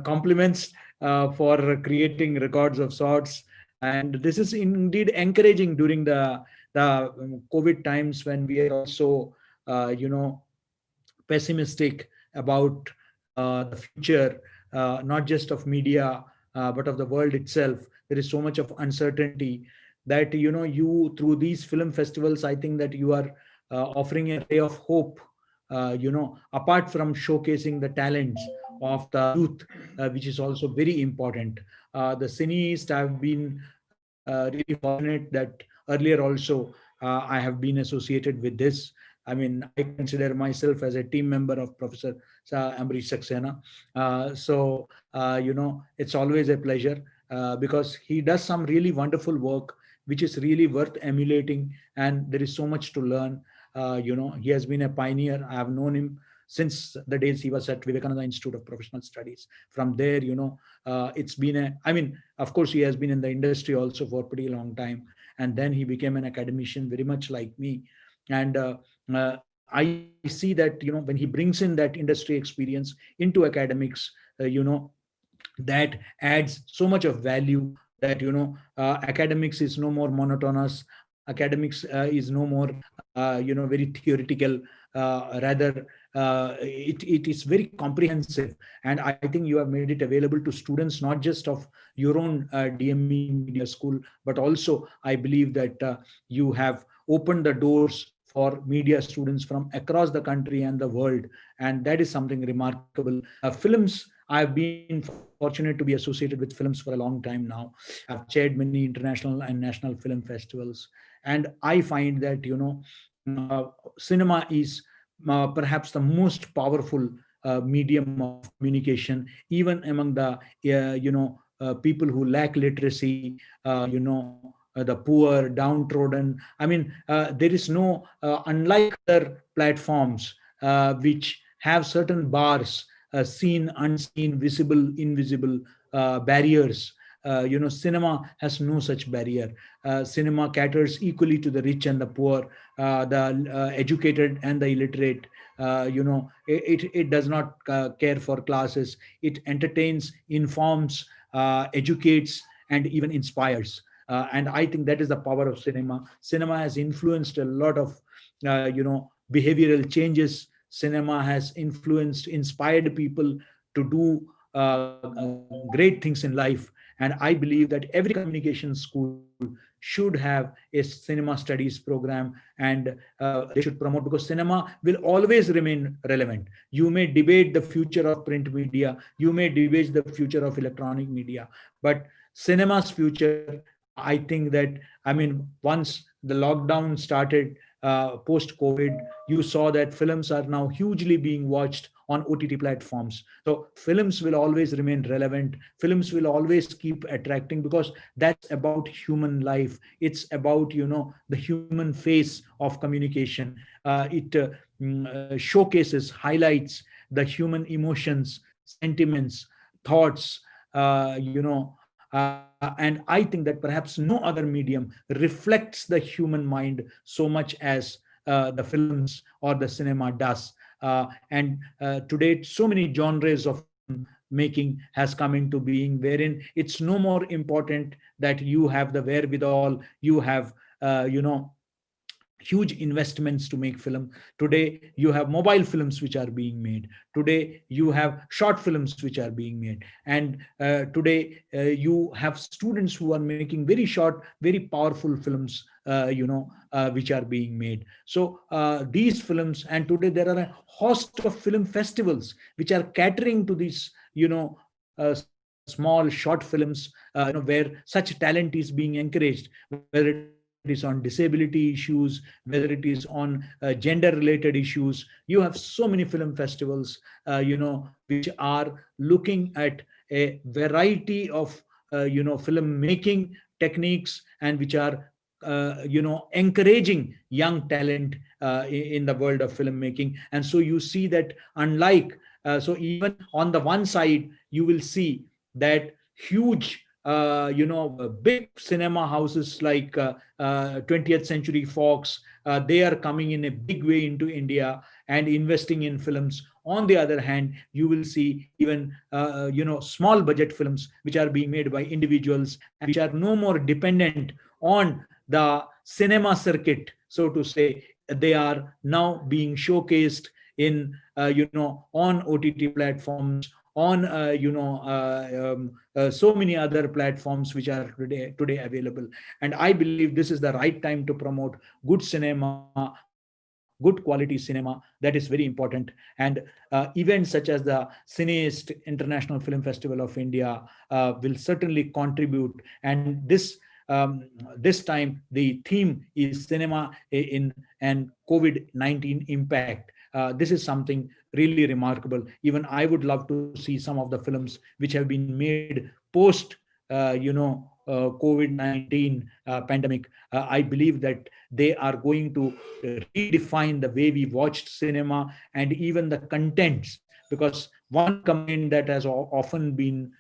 compliments for creating records of sorts, and this is indeed encouraging during the COVID times when we are also pessimistic about the future, not just of media but of the world itself. There is so much of uncertainty that you through these film festivals, I think that you are offering a ray of hope, apart from showcasing the talents of the youth, which is also very important. The Cineaste have been really fortunate that earlier also I have been associated with this. I mean, I consider myself as a team member of Professor Ambrish Saxena. It's always a pleasure because he does some really wonderful work, which is really worth emulating, and there is so much to learn. He has been a pioneer. I have known him since the days he was at Vivekananda Institute of Professional Studies. From there, it's been of course, he has been in the industry also for a pretty long time. And then he became an academician, very much like me. And I see that, when he brings in that industry experience into academics, that adds so much of value that, academics is no more monotonous. Academics is no more, very theoretical. Rather, it is very comprehensive. And I think you have made it available to students, not just of your own DME Media School, but also I believe that you have opened the doors for media students from across the country and the world. And that is something remarkable. Films, I've been fortunate to be associated with films for a long time now. I've chaired many international and national film festivals. And I find that, cinema is perhaps the most powerful medium of communication, even among the, people who lack literacy, the poor, downtrodden. I mean, there is no, unlike other platforms which have certain bars, seen, unseen, visible, invisible barriers. Cinema has no such barrier. Cinema caters equally to the rich and the poor, the educated and the illiterate. It does not care for classes. It entertains, informs, educates, and even inspires. And I think that is the power of cinema. Cinema has influenced a lot of, behavioral changes. Cinema has inspired people to do great things in life. And I believe that every communication school should have a cinema studies program, and they should promote, because cinema will always remain relevant. You may debate the future of print media, you may debate the future of electronic media, but cinema's future, I think that, once the lockdown started, post-COVID, you saw that films are now hugely being watched on OTT platforms. So films will always remain relevant. Films will always keep attracting because that's about human life. It's about, the human face of communication. It showcases, highlights the human emotions, sentiments, thoughts, and I think that perhaps no other medium reflects the human mind so much as the films or the cinema does. And today, so many genres of film making has come into being, wherein it's no more important that you have the wherewithal, you have, huge investments to make film. Today you have mobile films which are being made. Today you have short films which are being made. And today you have students who are making very short, very powerful films, which are being made. So these films, and today there are a host of film festivals which are catering to these, small short films, where such talent is being encouraged, whether it is on disability issues, whether it is on gender related issues. You have so many film festivals, which are looking at a variety of, film making techniques, and which are, encouraging young talent in the world of filmmaking. And so you see that, unlike, so even on the one side, you will see that huge, big cinema houses like 20th Century Fox, they are coming in a big way into India and investing in films. On the other hand, you will see even, small budget films which are being made by individuals, and which are no more dependent on the cinema circuit, so to say. They are now being showcased in, on OTT platforms, on, so many other platforms which are today available. And I believe this is the right time to promote good cinema, good quality cinema. That is very important. And events such as the Cineaste International Film Festival of India will certainly contribute. And this time the theme is cinema in and COVID-19 impact. This is something really remarkable. Even I would love to see some of the films which have been made post, COVID-19 pandemic. I believe that they are going to redefine the way we watched cinema and even the contents. Because one complaint that has often been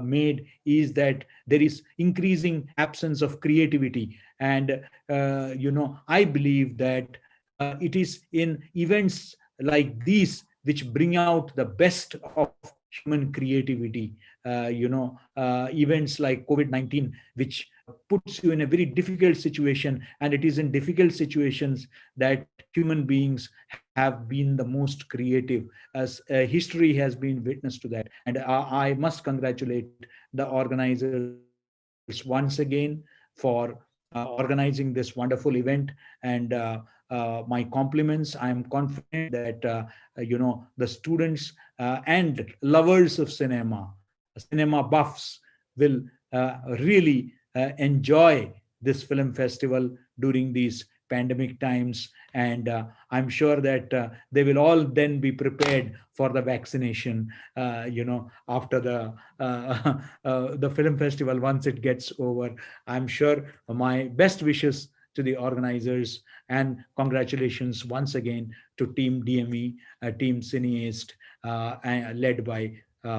made is that there is increasing absence of creativity. And I believe that it is in events like these which bring out the best of human creativity. Events like COVID-19, which puts you in a very difficult situation, and it is in difficult situations that human beings have been the most creative, as history has been witness to that. And I must congratulate the organizers once again for organizing this wonderful event. And my compliments. I am confident that the students and lovers of cinema buffs will really enjoy this film festival during these pandemic times. And I'm sure that they will all then be prepared for the vaccination, after the film festival, once it gets over. I'm sure my best wishes to the organizers, and congratulations once again to Team DME, Team Cineaste, led by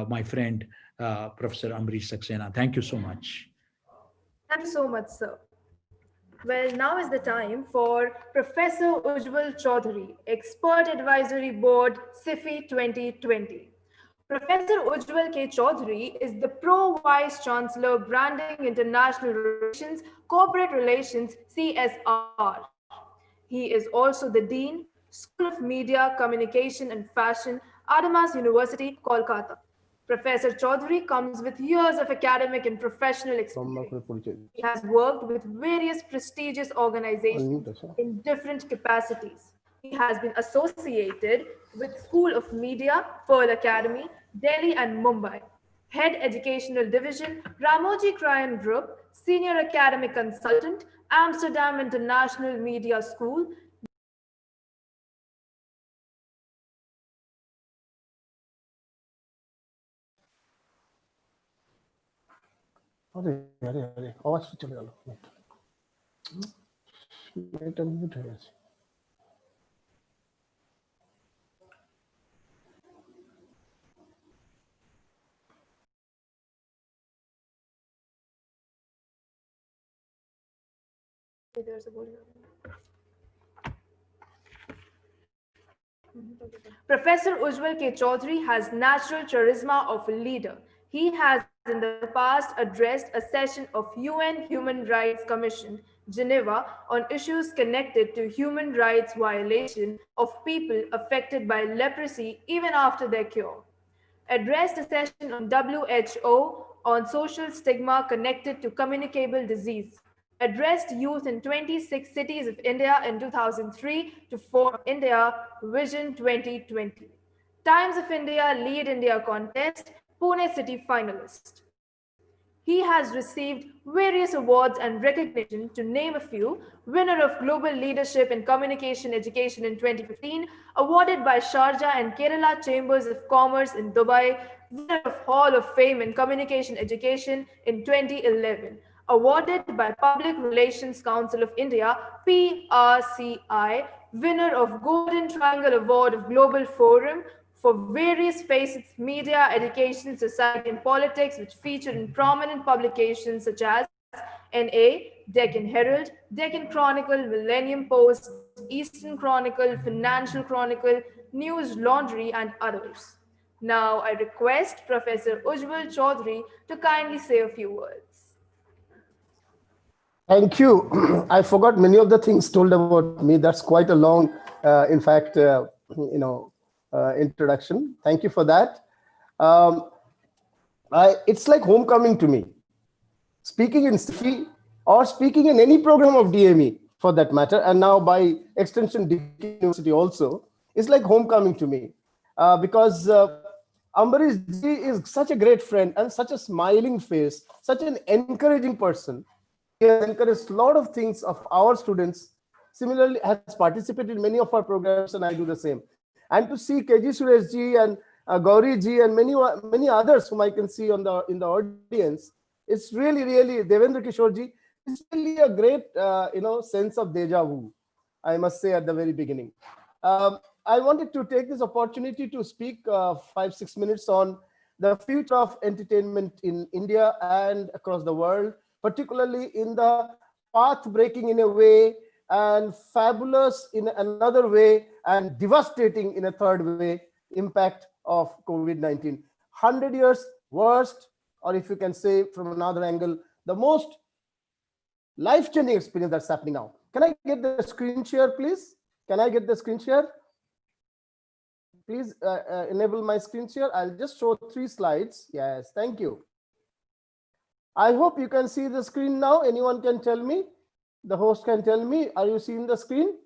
my friend, Professor Amrish Saxena. Thank you so much. Thank you so much, sir. Well, now is the time for Professor Ujjwal Chaudhary, Expert Advisory Board, CIFFI 2020. Professor Ujjwal K. Chaudhary is the Pro Vice Chancellor, Branding, International Relations, Corporate Relations, CSR. He is also the Dean, School of Media, Communication and Fashion, Adamas University, Kolkata. Professor Chaudhary comes with years of academic and professional experience. He has worked with various prestigious organizations in different capacities. He has been associated with School of Media, Pearl Academy, Delhi and Mumbai, Head Educational Division, Ramoji Cryan Group, Senior Academic Consultant, Amsterdam International Media School, अरे अरे अरे आवाज तो चले गया minute minute है Professor Ujjwal K. Chaudhary has natural charisma of a leader. He has in the past addressed a session of UN Human Rights Commission, Geneva, on issues connected to human rights violation of people affected by leprosy even after their cure. Addressed a session on WHO on social stigma connected to communicable disease. Addressed youth in 26 cities of India in 2003 to form India Vision 2020. Times of India Lead India Contest, Pune City finalist. He has received various awards and recognition, to name a few: winner of Global Leadership in Communication Education in 2015, awarded by Sharjah and Kerala Chambers of Commerce in Dubai, winner of Hall of Fame in Communication Education in 2011, awarded by Public Relations Council of India, PRCI, winner of Golden Triangle Award of Global Forum for various facets, media, education, society, and politics, which feature in prominent publications such as NA, Deccan Herald, Deccan Chronicle, Millennium Post, Eastern Chronicle, Financial Chronicle, News Laundry, and others. Now I request Professor Ujjwal Chaudhary to kindly say a few words. Thank you. I forgot many of the things told about me. That's quite a long, in fact, introduction. Thank you for that. It's like homecoming to me. Speaking in CIFFI or speaking in any program of DME for that matter, and now by extension Deakin University also, is like homecoming to me because Ambarish ji is such a great friend and such a smiling face, such an encouraging person. He has encouraged a lot of things of our students. Similarly, has participated in many of our programs, and I do the same. And to see KG Suresh ji and Gauri ji and many others whom I can see in the audience, it's really Devendra Kishore ji. It's really a great sense of deja vu, I must say at the very beginning. I wanted to take this opportunity to speak 5-6 minutes on the future of entertainment in India and across the world, particularly in the path-breaking in a way and fabulous in another way and devastating in a third way impact of COVID-19. 100 years worst, or if you can say from another angle, the most life-changing experience that's happening now. Can I get the screen share, please? Can I get the screen share? Please enable my screen share. I'll just show 3 slides. Yes, thank you. I hope you can see the screen now. Anyone can tell me? The host can tell me. Are you seeing the screen?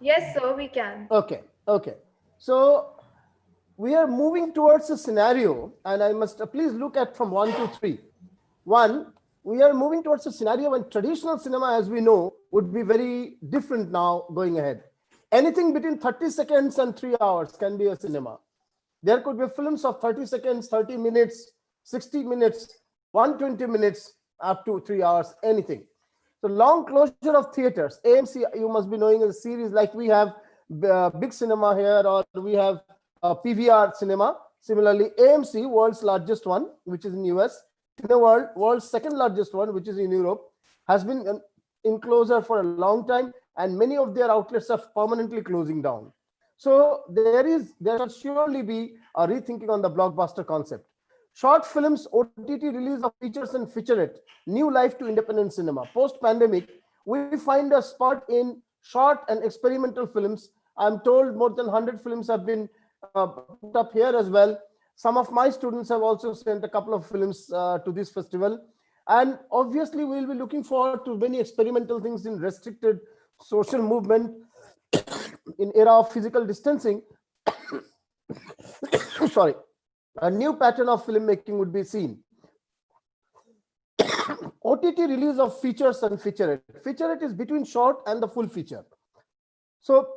Yes, sir, we can. Okay. So we are moving towards a scenario, and I must please look at from 1 to 3. 1, we are moving towards a scenario when traditional cinema, as we know, would be very different now going ahead. Anything between 30 seconds and 3 hours can be a cinema. There could be films of 30 seconds, 30 minutes, 60 minutes, 120 minutes, up to 3 hours, anything. So long closure of theaters. AMC, you must be knowing, a series like we have Big Cinema here, or we have PVR Cinema. Similarly, AMC, world's largest one, which is in US, Cineworld, world's second largest one, which is in Europe, has been in closure for a long time, and many of their outlets are permanently closing down. So there will surely be a rethinking on the blockbuster concept. Short films, OTT release of features and featurette, new life to independent cinema. Post-pandemic, we find a spot in short and experimental films. I'm told more than 100 films have been put up here as well. Some of my students have also sent a couple of films to this festival. And obviously, we'll be looking forward to many experimental things in restricted social movement, in era of physical distancing. Sorry. A new pattern of filmmaking would be seen. OTT release of features and featurette. Featurette is between short and the full feature. So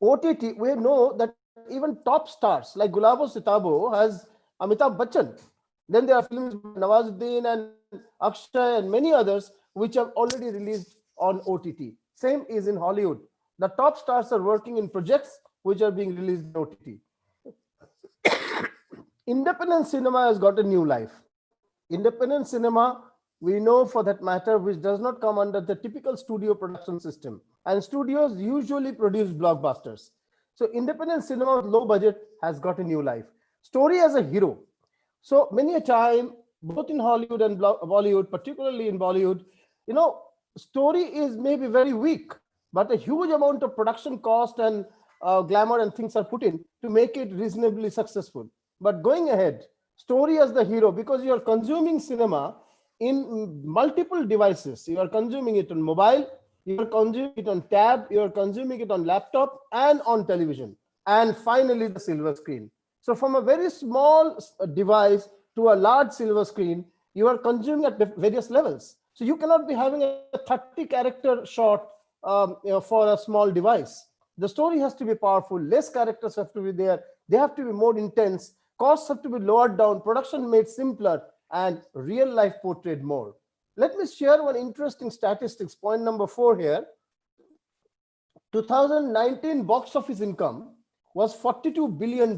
OTT, we know that even top stars like Gulabo Sitabo has Amitabh Bachchan. Then there are films by Nawazuddin and Akshay and many others which have already released on OTT. Same is in Hollywood. The top stars are working in projects which are being released in OTT. Independent cinema has got a new life. Independent cinema, we know for that matter, which does not come under the typical studio production system. And studios usually produce blockbusters. So independent cinema with low budget has got a new life. Story as a hero. So many a time, both in Hollywood and Bollywood, particularly in Bollywood, story is maybe very weak, but a huge amount of production cost and glamour and things are put in to make it reasonably successful. But going ahead, story as the hero, because you are consuming cinema in multiple devices. You are consuming it on mobile, you are consuming it on tab, you are consuming it on laptop and on television. And finally, the silver screen. So from a very small device to a large silver screen, you are consuming at various levels. So you cannot be having a 30 character shot for a small device. The story has to be powerful, less characters have to be there, they have to be more intense, costs have to be lowered down, production made simpler, and real life portrayed more. Let me share one interesting statistics, point number 4 here. 2019 box office income was $42 billion.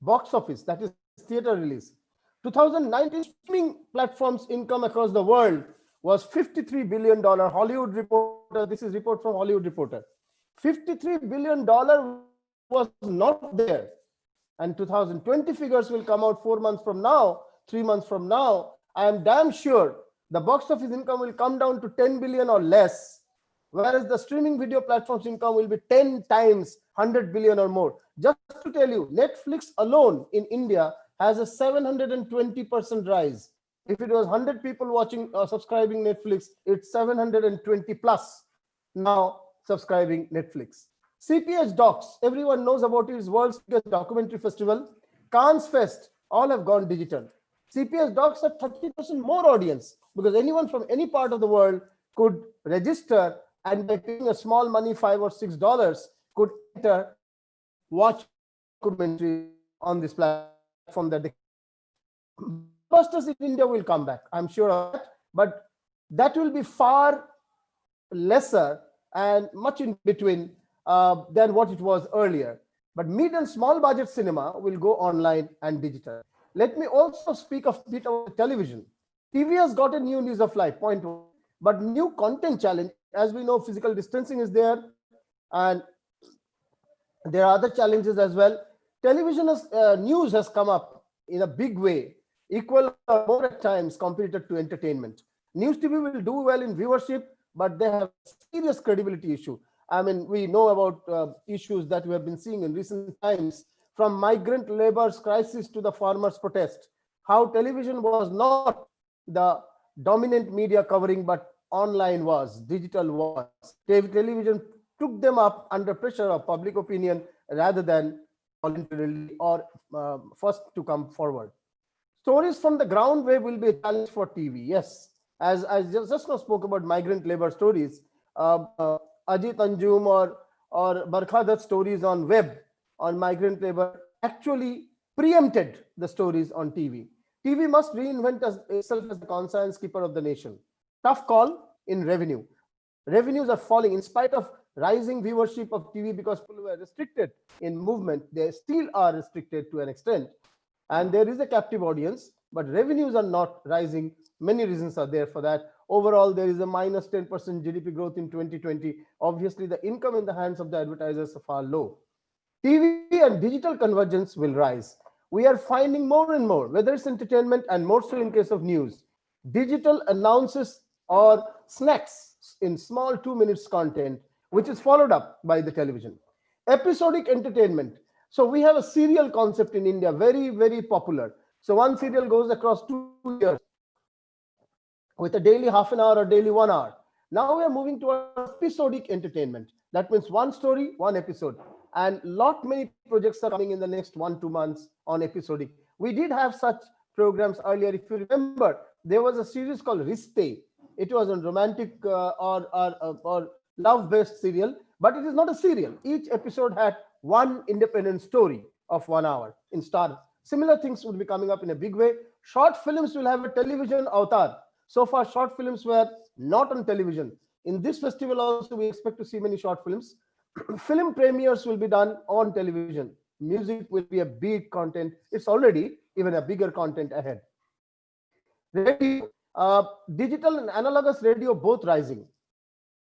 Box office, that is theater release. 2019 streaming platforms income across the world was $53 billion. Hollywood Reporter, this is report from Hollywood Reporter. $53 billion was not there. And 2020 figures will come out 4 months from now, 3 months from now. I am damn sure the box office income will come down to 10 billion or less, whereas the streaming video platforms income will be 10 times 100 billion or more. Just to tell you, Netflix alone in India has a 720% rise. If it was 100 people watching or subscribing Netflix, it's 720 plus now subscribing Netflix. CPH Docs, everyone knows about it, is world's biggest documentary festival. Cannes Fest, all have gone digital. CPH Docs had 30% more audience because anyone from any part of the world could register and by paying a small money, $5 or $6, could enter, watch documentary on this platform that they blockbusters in India will come back, I'm sure of that, but that will be far lesser and much in between than what it was earlier. But mid and small budget cinema will go online and digital. Let me also speak a bit of television. TV has got a new lease of life, point one, but new content challenge. As we know, physical distancing is there, and there are other challenges as well. Television news has come up in a big way, equal or more at times competitor to entertainment. News TV will do well in viewership, but they have serious credibility issue. I mean, we know about issues that we have been seeing in recent times, from migrant labor's crisis to the farmers' protest, how television was not the dominant media covering, but online was, digital was. Television took them up under pressure of public opinion rather than voluntarily or first to come forward. Stories from the ground wave will be a challenge for TV. Yes, as I just now spoke about migrant labor stories, Ajit Anjum or Barkha Dutt stories on web on migrant labor actually preempted the stories on TV. TV must reinvent itself as the conscience keeper of the nation. Tough call in revenue. Revenues are falling in spite of rising viewership of TV because people were restricted in movement. They still are restricted to an extent. And there is a captive audience, but revenues are not rising. Many reasons are there for that. Overall, there is a minus 10% GDP growth in 2020. Obviously, the income in the hands of the advertisers are far low. TV and digital convergence will rise. We are finding more and more, whether it's entertainment and more so in case of news, digital announces or snacks in small 2 minutes content, which is followed up by the television. Episodic entertainment. So we have a serial concept in India, very, very popular. So one serial goes across 2 years with a daily half an hour or daily 1 hour. Now we are moving towards episodic entertainment. That means one story, one episode. And many projects are coming in the next 1-2 months on episodic. We did have such programs earlier. If you remember, there was a series called Riste. It was a romantic or love-based serial, but it is not a serial. Each episode had one independent story of 1 hour in Star Similar things will be coming up in a big way. Short films will have a television avatar. So far, short films were not on television. In this festival also, we expect to see many short films. Film premieres will be done on television. Music will be a big content. It's already even a bigger content ahead. Radio, digital and analogous radio both rising.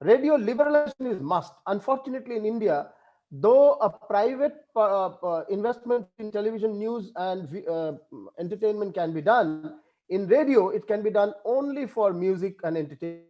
Radio liberalization is must. Unfortunately, in India, though a private investment in television news and entertainment can be done, in radio it can be done only for music and entertainment.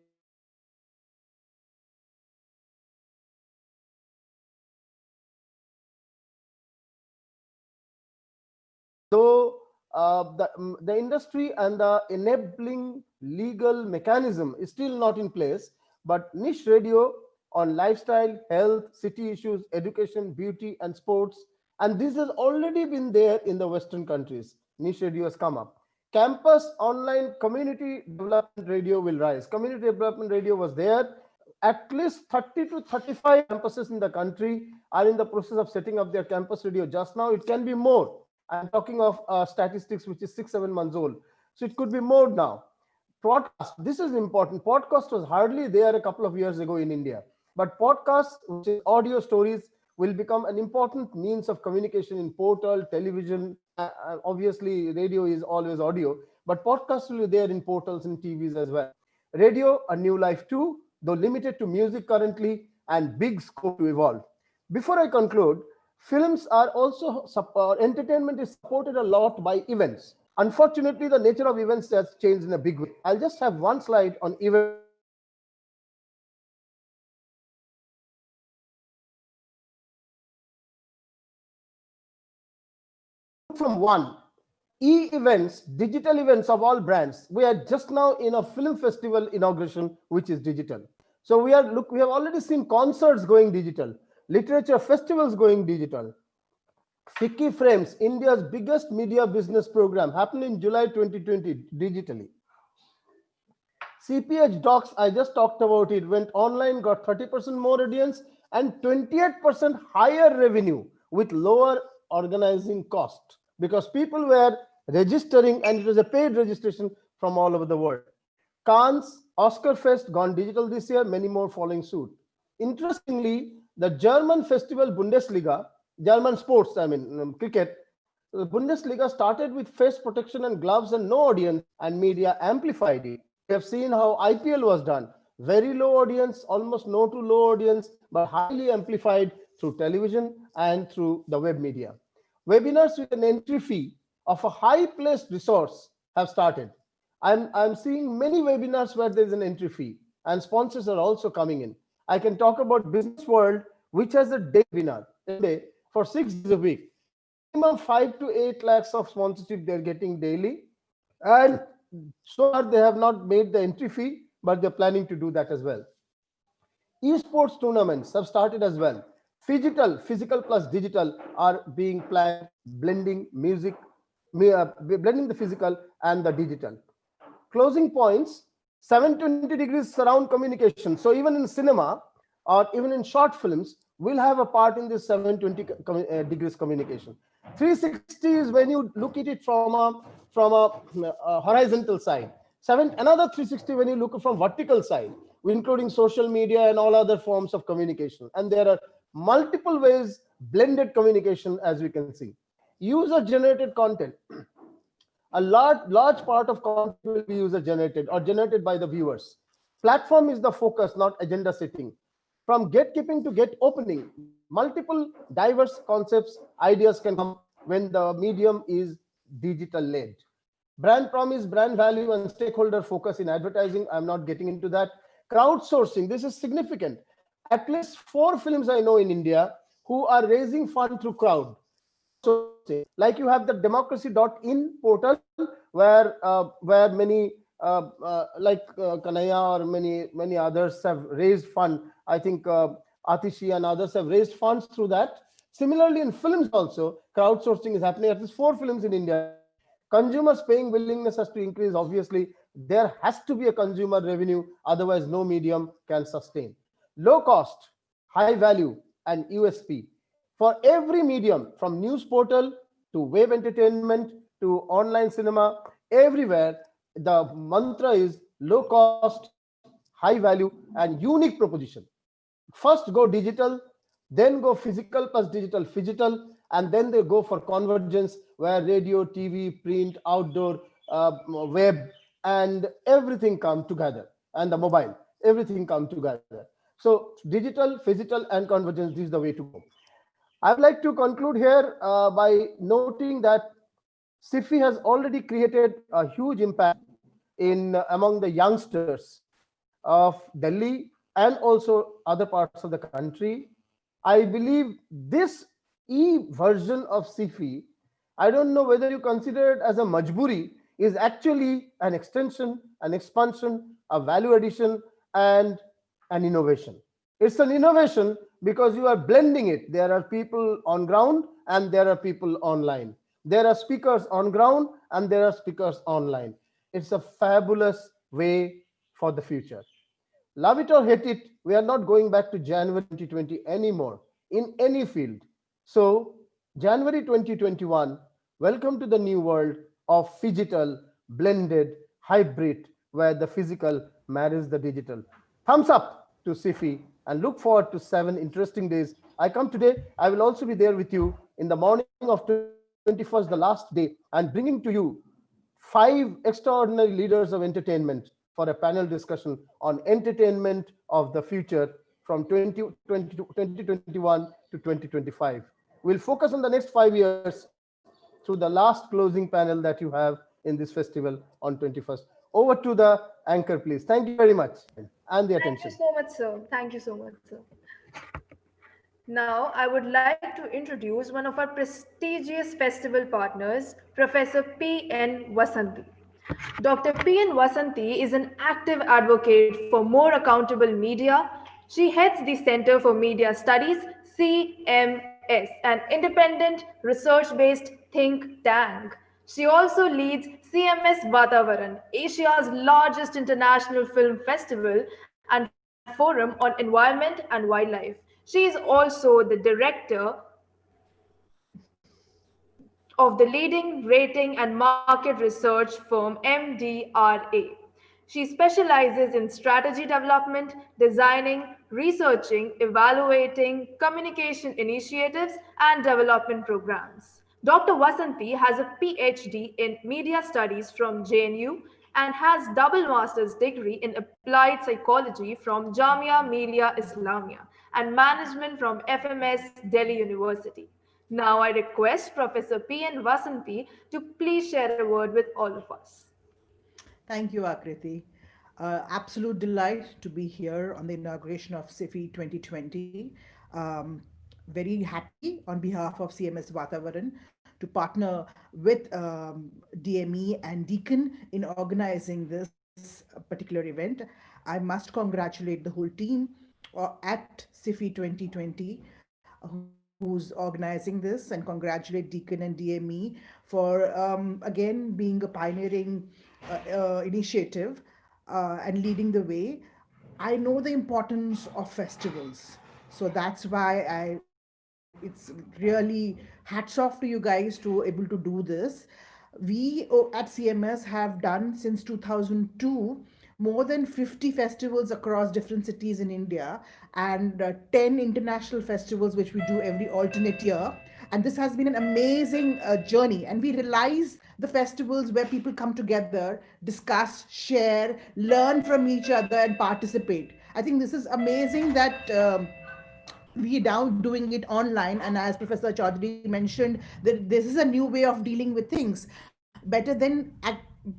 Though the industry and the enabling legal mechanism is still not in place, but niche radio on lifestyle, health, city issues, education, beauty, and sports, and this has already been there in the Western countries. Niche radio has come up. Campus online community development radio will rise. Community development radio was there. At least 30 to 35 campuses in the country are in the process of setting up their campus radio. Just now, it can be more. I'm talking of statistics which is 6-7 months old. So it could be more now. Podcast, this is important. Podcast was hardly there a couple of years ago in India. But podcast, which is audio stories, will become an important means of communication in portal, television. Obviously, radio is always audio, but podcasts will be there in portals and TVs as well. Radio, a new life too, though limited to music currently, and big scope to evolve. Before I conclude, films are also, entertainment is supported a lot by events. Unfortunately, the nature of events has changed in a big way. I'll just have one slide on events. From one, e-events, digital events of all brands. We are just now in a film festival inauguration, which is digital. So we have already seen concerts going digital, literature festivals going digital. CIFFI Frames, India's biggest media business program, happened in July 2020 digitally. CPH Docs, I just talked about it, went online, got 30% more audience and 28% higher revenue with lower organizing cost, because people were registering and it was a paid registration from all over the world. Cannes, Oscar Fest gone digital this year, many more following suit. Interestingly, the German festival Bundesliga, German sports, cricket, the Bundesliga started with face protection and gloves and no audience, and media amplified it. We have seen how IPL was done. Very low audience, almost no to low audience, but highly amplified through television and through the web media. Webinars with an entry fee of a high-placed resource have started. I'm seeing many webinars where there's an entry fee, and sponsors are also coming in. I can talk about Business World, which has a day webinar for 6 days a week. Minimum 5 to 8 lakhs of sponsorship they're getting daily. And so far they have not made the entry fee, but they're planning to do that as well. Esports tournaments have started as well. Physical plus digital are being planned, blending the physical and the digital. Closing points, 720 degrees surround communication. So even in cinema or even in short films, we'll have a part in this 720 degrees communication. 360 is when you look at it from a horizontal side. Another 360 when you look from vertical side, including social media and all other forms of communication. And there are multiple ways, blended communication, as we can see. User-generated content. A large part of content will be user-generated or generated by the viewers. Platform is the focus, not agenda setting. From gatekeeping to gate opening, multiple diverse concepts, ideas can come when the medium is digital-led. Brand promise, brand value, and stakeholder focus in advertising. I'm not getting into that. Crowdsourcing, this is significant. At least 4 films I know in India who are raising fund through crowd. So, like you have the democracy.in portal where many like Kanaya or many others have raised fund. I think Atishi and others have raised funds through that. Similarly, in films also, crowdsourcing is happening. At least 4 films in India. Consumers paying willingness has to increase. Obviously, there has to be a consumer revenue. Otherwise, no medium can sustain. Low cost, high value, and USP. For every medium, from news portal to web entertainment, to online cinema, everywhere, the mantra is low cost, high value, and unique proposition. First go digital, then go physical plus digital phygital, and then they go for convergence where radio, TV, print, outdoor, web, and everything come together, and the mobile, everything come together. So digital, physical, and convergence, this is the way to go. I would like to conclude here by noting that CIFFI has already created a huge impact in among the youngsters of Delhi and also other parts of the country. I believe this version of CIFFI, I don't know whether you consider it as a majburi, is actually an extension, an expansion, a value addition, and an innovation. It's an innovation because you are blending it. There are people on ground and there are people online. There are speakers on ground and there are speakers online. It's a fabulous way for the future. Love it or hate it, we are not going back to January 2020 anymore in any field. So, January 2021, welcome to the new world of phygital, blended, hybrid, where the physical marries the digital. Thumbs up to CIFFI and look forward to 7 interesting days. I come today, I will also be there with you in the morning of 21st, the last day, and bringing to you 5 extraordinary leaders of entertainment for a panel discussion on entertainment of the future from 2021 to 2025. We'll focus on the next 5 years through the last closing panel that you have in this festival on 21st. Over to the anchor, please. Thank you very much and the attention. Thank you so much, sir. Thank you so much, sir. Now, I would like to introduce one of our prestigious festival partners, Professor P.N. Vasanthi. Dr. P.N. Vasanthi is an active advocate for more accountable media. She heads the Center for Media Studies, CMS, an independent, research-based think tank. She also leads CMS Vatavaran, Asia's largest international film festival and forum on environment and wildlife. She is also the director of the leading rating and market research firm MDRA. She specializes in strategy development, designing, researching, evaluating communication initiatives, and development programs. Dr. Vasanthi has a PhD in media studies from JNU and has double master's degree in applied psychology from Jamia Millia Islamia and management from FMS Delhi University. Now I request Professor P.N. Vasanthi to please share a word with all of us. Thank you, Akriti. Absolute delight to be here on the inauguration of CIFFI 2020. Very happy on behalf of CMS Vatavaran to partner with DME and Deacon in organizing this particular event. I must congratulate the whole team at CIFFI 2020 who's organizing this, and congratulate Deacon and DME for again being a pioneering initiative and leading the way. I know the importance of festivals, so that's why it's really hats off to you guys to able to do this. We at CMS have done since 2002 more than 50 festivals across different cities in India, and 10 international festivals which we do every alternate year. And this has been an amazing journey, and we realize the festivals where people come together, discuss, share, learn from each other, and participate. I think this is amazing that we now doing it online, and as Professor Chaudhary mentioned, that this is a new way of dealing with things, better than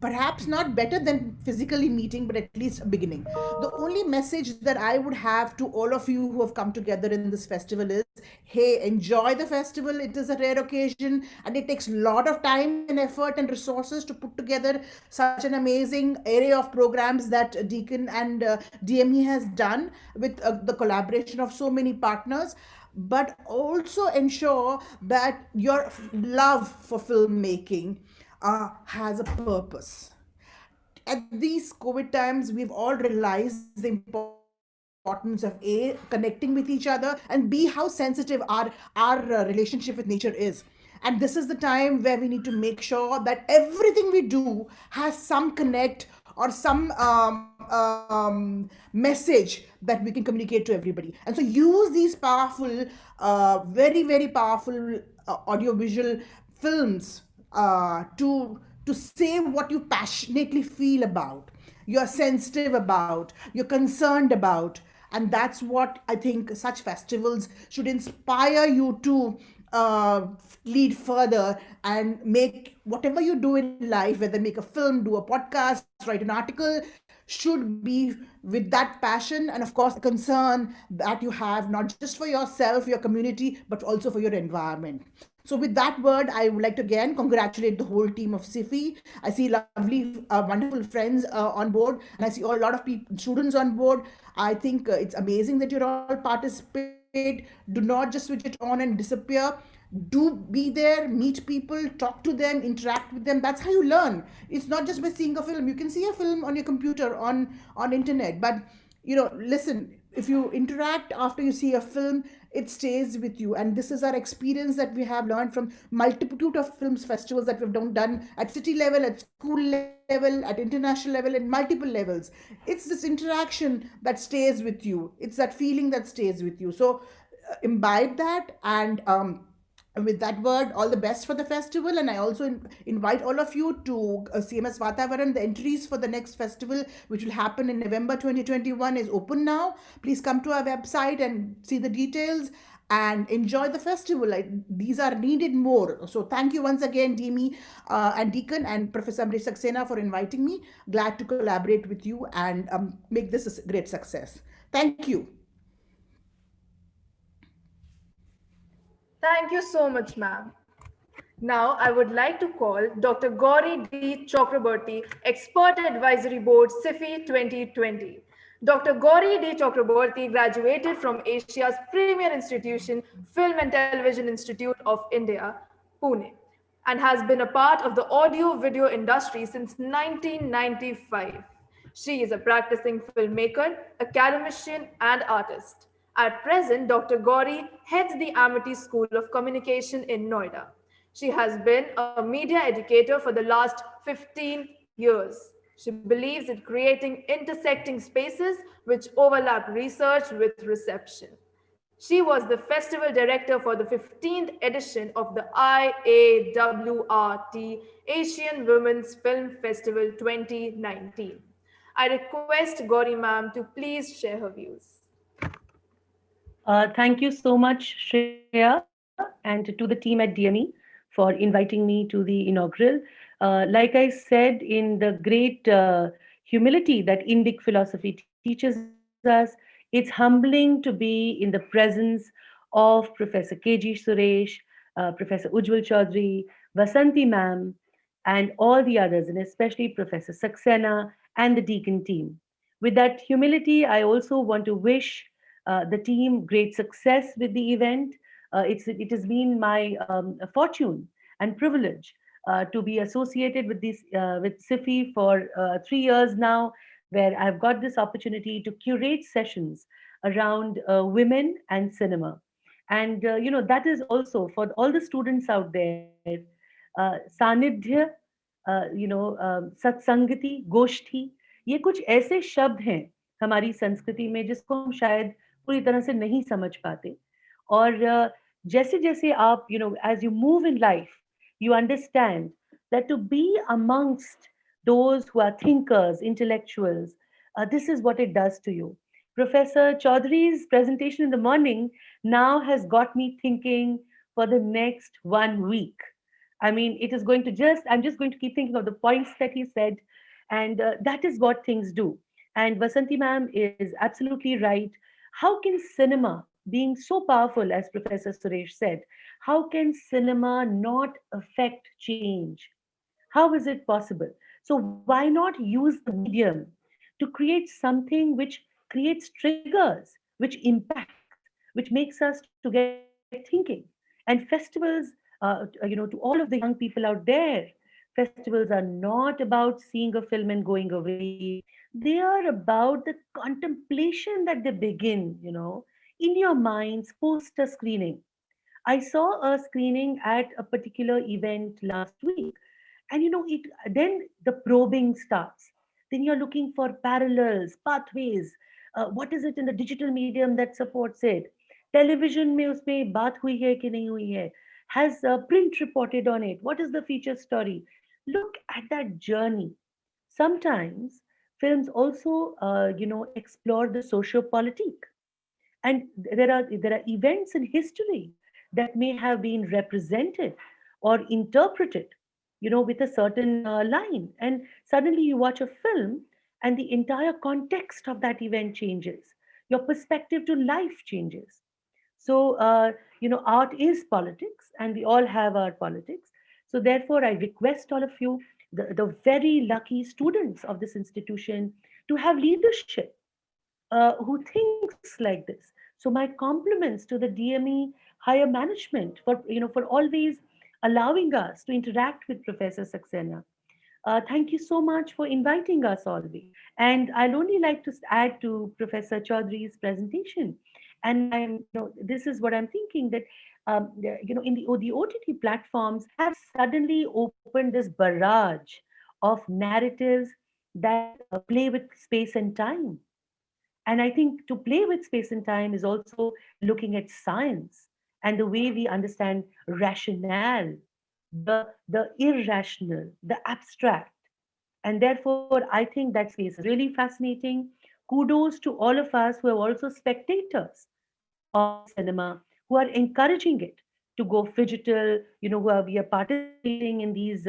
perhaps not better than physically meeting, but at least a beginning. The only message that I would have to all of you who have come together in this festival is, hey, enjoy the festival. It is a rare occasion and it takes a lot of time and effort and resources to put together such an amazing array of programs that Deacon and DME has done with the collaboration of so many partners. But also ensure that your love for filmmaking has a purpose. At these COVID times, we've all realized the importance of A, connecting with each other, and B, how sensitive our relationship with nature is. And And this is the time where we need to make sure that everything we do has some connect or some message that we can communicate to everybody. And so use these powerful, very, very powerful audiovisual films to say what you passionately feel about, you're sensitive about, you're concerned about. And that's what I think such festivals should inspire you to lead further and make whatever you do in life, whether make a film, do a podcast, write an article, should be with that passion and, of course, the concern that you have, not just for yourself, your community, but also for your environment. So, with that word, I would like to again congratulate the whole team of CIFFI. I see lovely, wonderful friends on board, and I see a lot of people, students on board. I think it's amazing that you're all participate. Do not just switch it on and disappear. Do be there, meet people, talk to them, interact with them. That's how you learn. It's not just by seeing a film. You can see a film on your computer, on internet, but listen, if you interact after you see a film, it stays with you. And this is our experience that we have learned from multitude of films festivals that we've done at city level, at school level, at international level, and multiple levels. It's this interaction that stays with you. It's that feeling that stays with you. So imbibe that. And with that word, all the best for the festival. And I also invite all of you to CMS Vatavaran. The entries for the next festival, which will happen in November 2021, is open now. Please come to our website and see the details and enjoy the festival. These are needed more. So thank you once again, Demi and Deacon and Professor Amrish Saxena, for inviting me. Glad to collaborate with you and make this a great success. Thank you. Thank you so much, ma'am. Now, I would like to call Dr. Gauri D. Chakraborty, Expert Advisory Board, CIFFI 2020. Dr. Gauri D. Chakraborty graduated from Asia's premier institution, Film and Television Institute of India, Pune, and has been a part of the audio-video industry since 1995. She is a practicing filmmaker, academician, and artist. At present, Dr. Gauri heads the Amity School of Communication in Noida. She has been a media educator for the last 15 years. She believes in creating intersecting spaces which overlap research with reception. She was the festival director for the 15th edition of the IAWRT Asian Women's Film Festival 2019. I request Gauri ma'am to please share her views. Thank you so much, Shreya, and to the team at DME for inviting me to the inaugural. Like I said, in the great humility that Indic philosophy teaches us, it's humbling to be in the presence of Professor KG Suresh, Professor Ujjwal Chaudhary, Vasanti ma'am, and all the others, and especially Professor Saxena and the Deacon team. With that humility, I also want to wish the team great success with the event. It has been my fortune and privilege to be associated with this with CIFFI for 3 years now, where I've got this opportunity to curate sessions around women and cinema. And that is also for all the students out there. सानिध्य, सत्संगति, गोष्ठी, ये कुछ ऐसे शब्द हैं हमारी संस्कृति में जिसको हम शायद पूरी तरह से नहीं समझ पाते. और जैसे जैसे आप as you move in life, you understand that to be amongst those who are thinkers, intellectuals, this is what it does to you. Professor Chaudhary's presentation in the morning now has got me thinking for the next 1 week. I mean, it is going to I'm just going to keep thinking of the points that he said, and that is what things do. And Vasanti ma'am is absolutely right. How can cinema, being so powerful, as Professor Suresh said, how can cinema not affect change? How is it possible? So why not use the medium to create something which creates triggers, which impacts, which makes us to get thinking? And festivals, to all of the young people out there, festivals are not about seeing a film and going away. They are about the contemplation that they begin, in your minds post a screening. I saw a screening at a particular event last week, and it then the probing starts. Then you're looking for parallels, pathways. What is it in the digital medium that supports it? Television में उसमें बात हुई है कि नहीं हुई है? Has print reported on it? What is the feature story? Look at that journey. Sometimes films also, explore the socio-politique, and there are events in history that may have been represented or interpreted, with a certain line, and suddenly you watch a film, and the entire context of that event changes. Your perspective to life changes. So, art is politics, and we all have our politics. So, therefore, I request all of you, the very lucky students of this institution, to have leadership who thinks like this. So, my compliments to the DME higher management for always allowing us to interact with Professor Saxena. Thank you so much for inviting us always. And I'll only like to add to Professor Chaudhry's presentation. And this is what I'm thinking, that in the OTT platforms have suddenly opened this barrage of narratives that play with space and time. And I think to play with space and time is also looking at science and the way we understand rationale, the irrational, the abstract. And therefore, I think that space is really fascinating. Kudos to all of us who are also spectators of the cinema, who are encouraging it to go digital, we are participating in these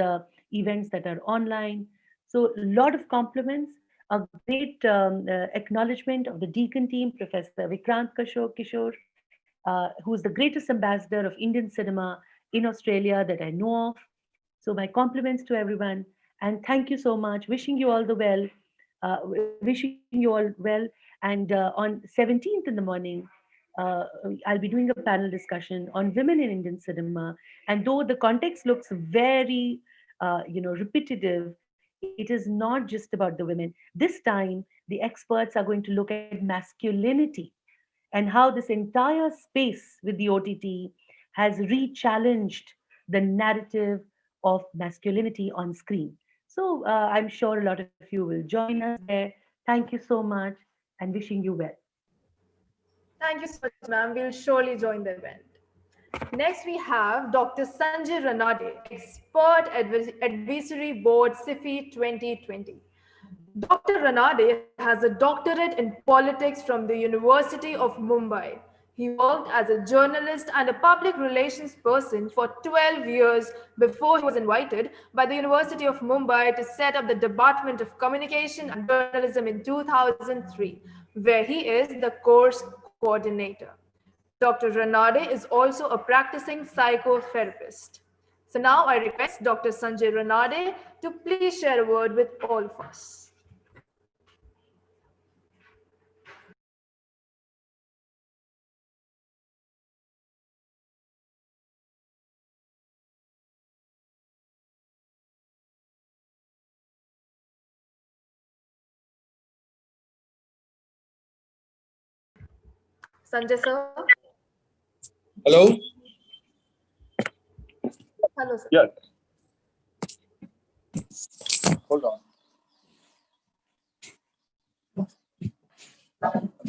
events that are online. So, a lot of compliments, a great acknowledgement of the Deacon team, Professor Vikrant Kishore, who's the greatest ambassador of Indian cinema in Australia that I know of. So, my compliments to everyone, and thank you so much. Wishing you all the well. Wishing you all well. And on 17th in the morning, uh, I'll be doing a panel discussion on women in Indian cinema. And though the context looks very, repetitive, it is not just about the women. This time, the experts are going to look at masculinity and how this entire space with the OTT has re-challenged the narrative of masculinity on screen. So I'm sure a lot of you will join us there. Thank you so much and wishing you well. Thank you so much, ma'am. We'll surely join the event. Next, we have Dr. Sanjay Ranade, Expert Advisory Board CIFFI 2020. Dr. Ranade has a doctorate in politics from the University of Mumbai. He worked as a journalist and a public relations person for 12 years before he was invited by the University of Mumbai to set up the Department of Communication and Journalism in 2003, where he is the course coordinator. Dr. Ranade is also a practicing psychotherapist. So now I request Dr. Sanjay Ranade to please share a word with all of us. Sanjay sir. Hello? Hello, sir. Yeah. Hold on.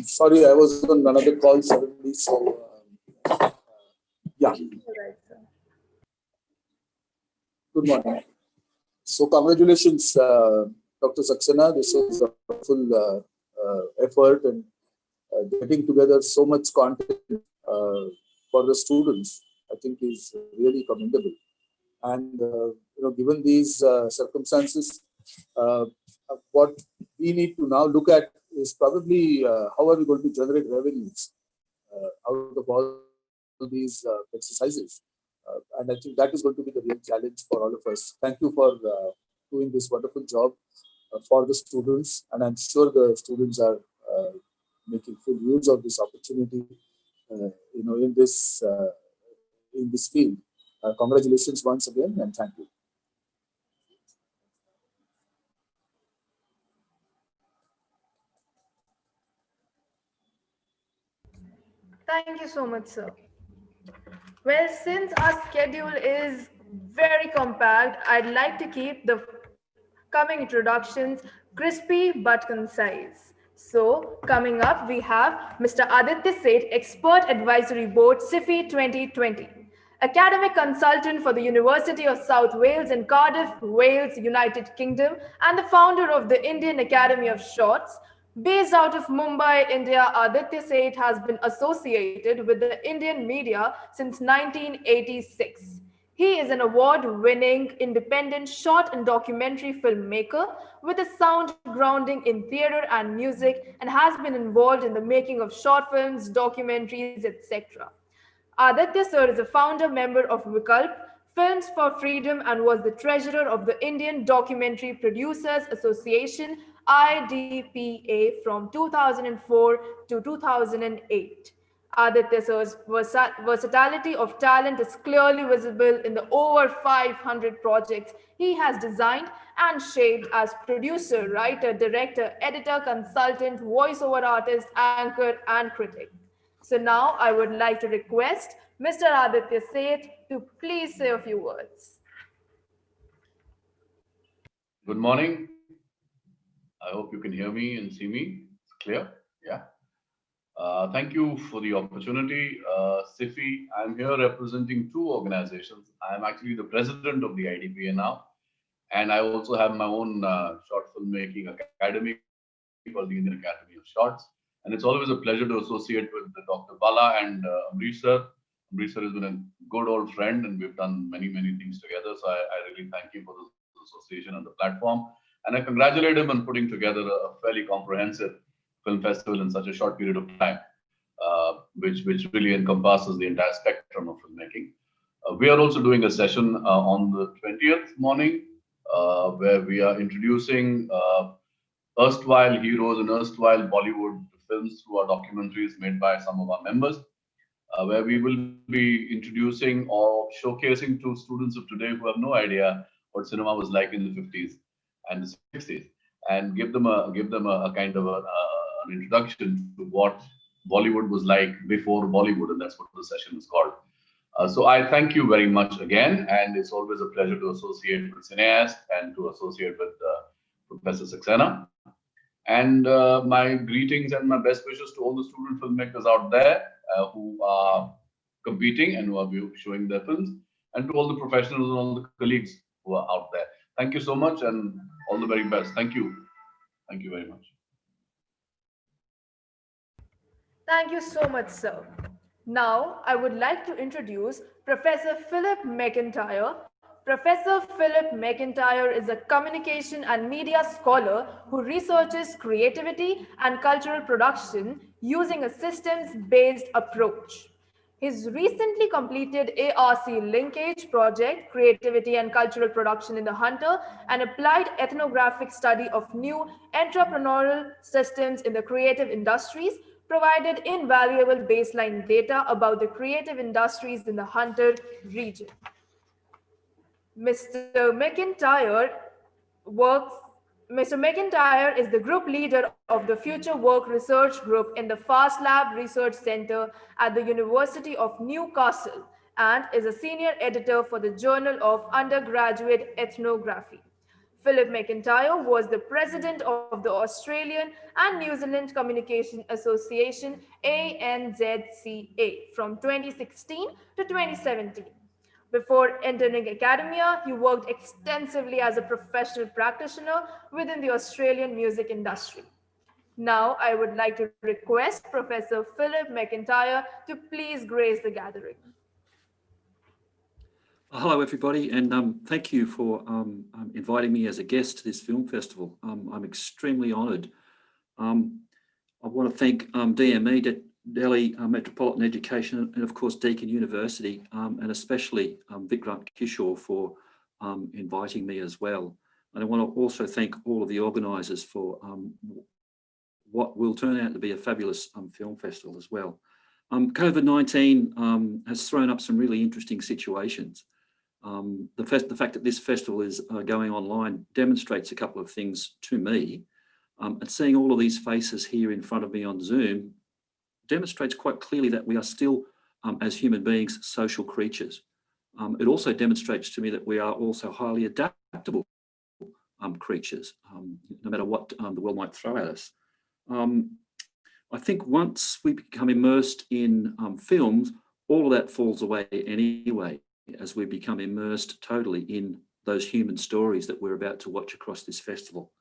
Sorry, I was on another call suddenly, so yeah. Good morning. So congratulations, Dr. Saxena. This is a full effort and getting together so much content for the students, I think is really commendable. And given these circumstances, what we need to now look at is probably how are we going to generate revenues out of all these exercises. And I think that is going to be the real challenge for all of us. Thank you for doing this wonderful job for the students, and I'm sure the students are making full use of this opportunity. In this field. Congratulations once again, and thank you. Thank you so much, sir. Well, since our schedule is very compact, I'd like to keep the coming introductions crispy but concise. So, coming up, we have Mr. Aditya Seth, Expert Advisory Board, CIFFI 2020. Academic consultant for the University of South Wales in Cardiff, Wales, United Kingdom, and the founder of the Indian Academy of Shorts. Based out of Mumbai, India, Aditya Seth has been associated with the Indian media since 1986. He is an award-winning independent short and documentary filmmaker with a sound grounding in theater and music, and has been involved in the making of short films, documentaries, etc. Aditya Sir is a founder member of Vikalp Films for Freedom and was the treasurer of the Indian Documentary Producers Association IDPA from 2004 to 2008. Aditya Sir's versatility of talent is clearly visible in the over 500 projects he has designed and shaped as producer, writer, director, editor, consultant, voiceover artist, anchor, and critic. So now I would like to request Mr. Aditya Seth to please say a few words. Good morning. I hope you can hear me and see me. It's clear? Yeah. Thank you for the opportunity. CIFFI, I'm here representing two organizations. I'm actually the president of the IDPA now, and I also have my own short filmmaking academy called the Indian Academy of Shorts. And it's always a pleasure to associate with Dr. Bala and Amrish sir. Amrish sir has been a good old friend, and we've done many, many things together. So I really thank you for this association and the platform. And I congratulate him on putting together a fairly comprehensive film festival in such a short period of time, which really encompasses the entire spectrum of filmmaking. We are also doing a session on the 20th morning where we are introducing erstwhile heroes and erstwhile Bollywood films through our documentaries made by some of our members, where we will be introducing or showcasing to students of today who have no idea what cinema was like in the 50s and the 60s, and give them a kind of an introduction to what Bollywood was like before Bollywood, and that's what the session is called. So I thank you very much again, and it's always a pleasure to associate with Cineaste and to associate with Professor Saxena. And my greetings and my best wishes to all the student filmmakers out there who are competing and who are showing their films, and to all the professionals and all the colleagues who are out there. Thank you so much, and all the very best. Thank you. Thank you very much. Thank you so much, sir. Now, I would like to introduce Professor Philip McIntyre. Professor Philip McIntyre is a communication and media scholar who researches creativity and cultural production using a systems-based approach. His recently completed ARC linkage project, Creativity and Cultural Production in the Hunter, an applied ethnographic study of new entrepreneurial systems in the creative industries, provided invaluable baseline data about the creative industries in the Hunter region. Mr. McIntyre is the group leader of the Future Work Research Group in the FAST Lab Research Center at the University of Newcastle and is a senior editor for the Journal of Undergraduate Ethnography. Philip McIntyre was the president of the Australian and New Zealand Communication Association ANZCA from 2016 to 2017. Before entering academia, he worked extensively as a professional practitioner within the Australian music industry. Now, I would like to request Professor Philip McIntyre to please grace the gathering. Hello, everybody, and thank you for inviting me as a guest to this film festival. I'm extremely honoured. I want to thank DME, Delhi Metropolitan Education, and of course Deakin University, and especially Vikrant Kishore for inviting me as well. And I want to also thank all of the organisers for what will turn out to be a fabulous film festival as well. COVID-19 has thrown up some really interesting situations. The fact that this festival is going online demonstrates a couple of things to me, and seeing all of these faces here in front of me on Zoom demonstrates quite clearly that we are still as human beings, social creatures. It also demonstrates to me that we are also highly adaptable creatures, no matter what the world might throw at us. I think once we become immersed in films, all of that falls away anyway, as we become immersed totally in those human stories that we're about to watch across this festival,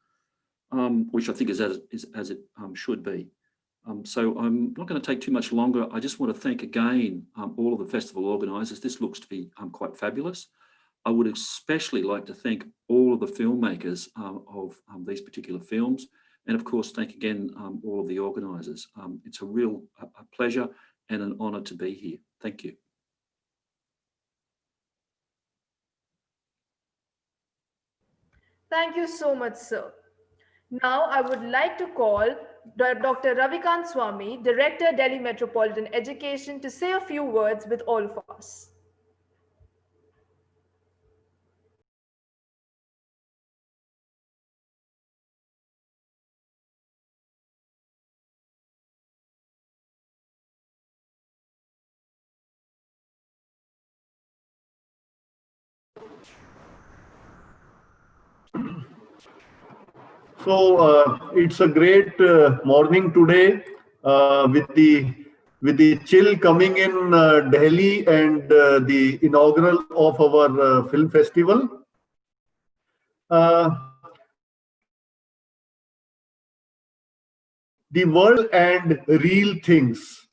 which I think is as it should be. So I'm not going to take too much longer. I just want to thank again all of the festival organisers. This looks to be quite fabulous. I would especially like to thank all of the filmmakers of these particular films, and of course thank again all of the organisers. It's a real pleasure and an honour to be here. Thank you. Thank you so much, sir. Now I would like to call Dr. Ravikant Swami, Director, Delhi Metropolitan Education, to say a few words with all of us. So it's a great morning today with the chill coming in Delhi and the inaugural of our film festival. The world and real things.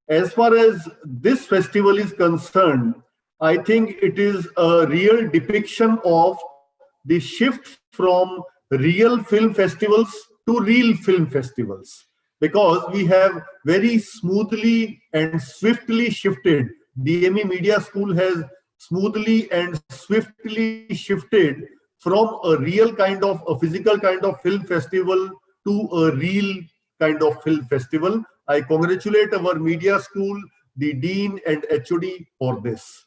As far as this festival is concerned, I think it is a real depiction of the shift from real film festivals to real film festivals, because we have very smoothly and swiftly shifted. DME Media School has smoothly and swiftly shifted from a real kind of a physical kind of film festival to a real kind of film festival. I congratulate our media school, the dean and HOD for this.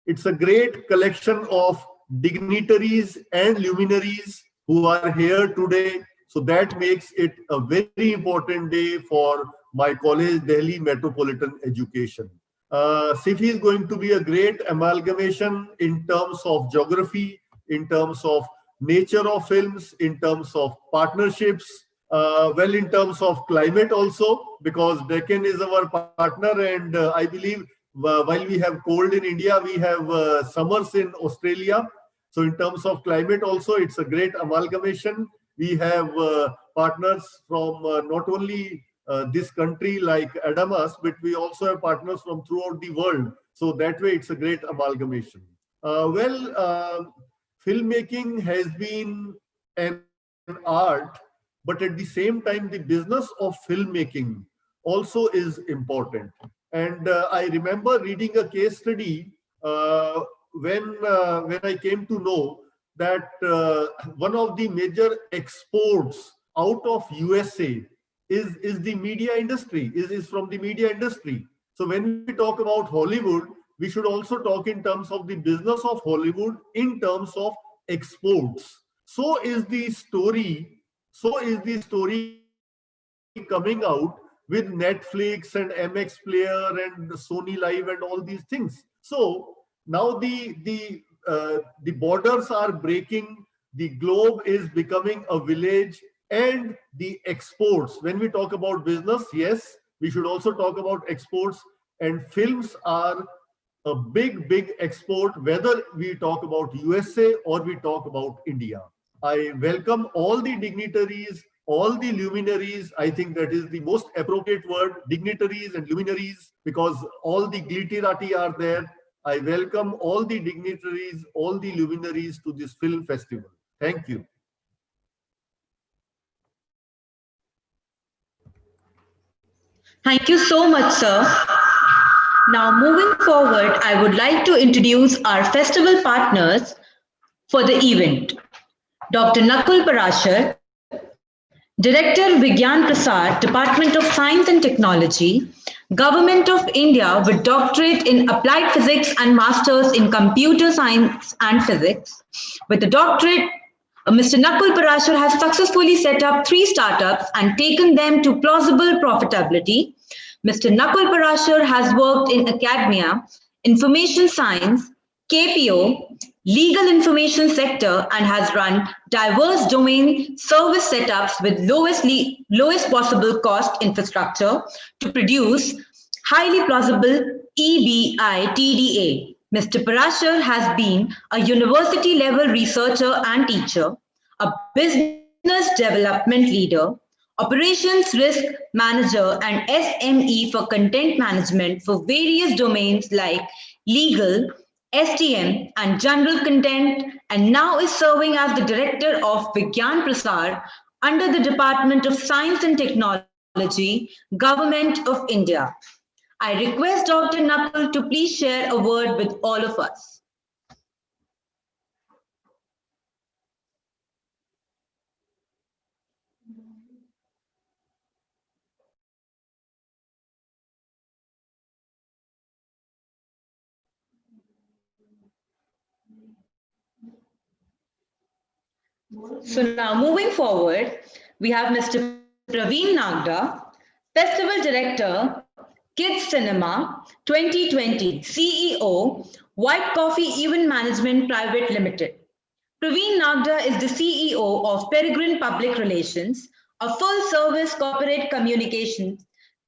It's a great collection of dignitaries and luminaries who are here today. So that makes it a very important day for my college, Delhi Metropolitan Education. CIFFI is going to be a great amalgamation in terms of geography, in terms of nature of films, in terms of partnerships, well, in terms of climate also, because Deccan is our partner, and I believe while we have cold in India, we have summers in Australia. So in terms of climate also, it's a great amalgamation. We have partners from not only this country like Adamas, but we also have partners from throughout the world. So that way, it's a great amalgamation. Filmmaking has been an art, but at the same time, the business of filmmaking also is important. And I remember reading a case study when I came to know that one of the major exports out of USA is the media industry, is from the media industry. So when we talk about Hollywood, we should also talk in terms of the business of Hollywood in terms of exports. So is the story coming out with Netflix and MX Player and Sony Live and all these things. So now the borders are breaking, the globe is becoming a village, and the exports. When we talk about business, yes, we should also talk about exports, and films are a big export, whether we talk about USA or we talk about India. I welcome all the dignitaries, all the luminaries. I think that is the most appropriate word, dignitaries and luminaries, because all the glitterati are there. I welcome all the dignitaries, all the luminaries to this film festival. Thank you. Thank you so much, sir. Now, moving forward, I would like to introduce our festival partners for the event. Dr. Nakul Parashar, Director Vigyan Prasad, Department of Science and Technology, Government of India with Doctorate in Applied Physics and Masters in Computer Science and Physics. With a doctorate, Mr. Nakul Parashar has successfully set up 3 startups and taken them to plausible profitability. Mr. Nakul Parashar has worked in academia, information science, KPO, legal information sector, and has run diverse domain service setups with lowest possible cost infrastructure to produce highly plausible EBITDA. Mr. Parashar has been a university level researcher and teacher, a business development leader, operations risk manager, and SME for content management for various domains like legal, STM, and general content, and now is serving as the director of Vigyan Prasar under the Department of Science and Technology, Government of India. I request Dr. Nakul to please share a word with all of us. So now moving forward, we have Mr. Praveen Nagda, Festival Director, Kids Cinema 2020, CEO, White Coffee Event Management Private Limited. Praveen Nagda is the CEO of Peregrine Public Relations, a full-service corporate communications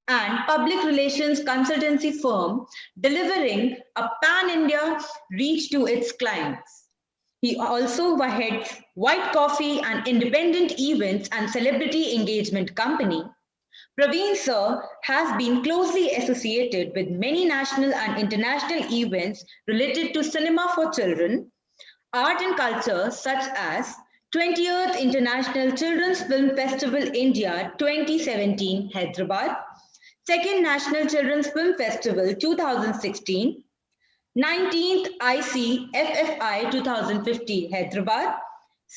and public relations consultancy firm delivering a pan-India reach to its clients. He also heads White Coffee, an independent events and celebrity engagement company. Praveen sir has been closely associated with many national and international events related to cinema for children, art and culture such as 20th International Children's Film Festival India 2017 Hyderabad, 2nd National Children's Film Festival 2016, 19th CIFFI 2015 Hyderabad,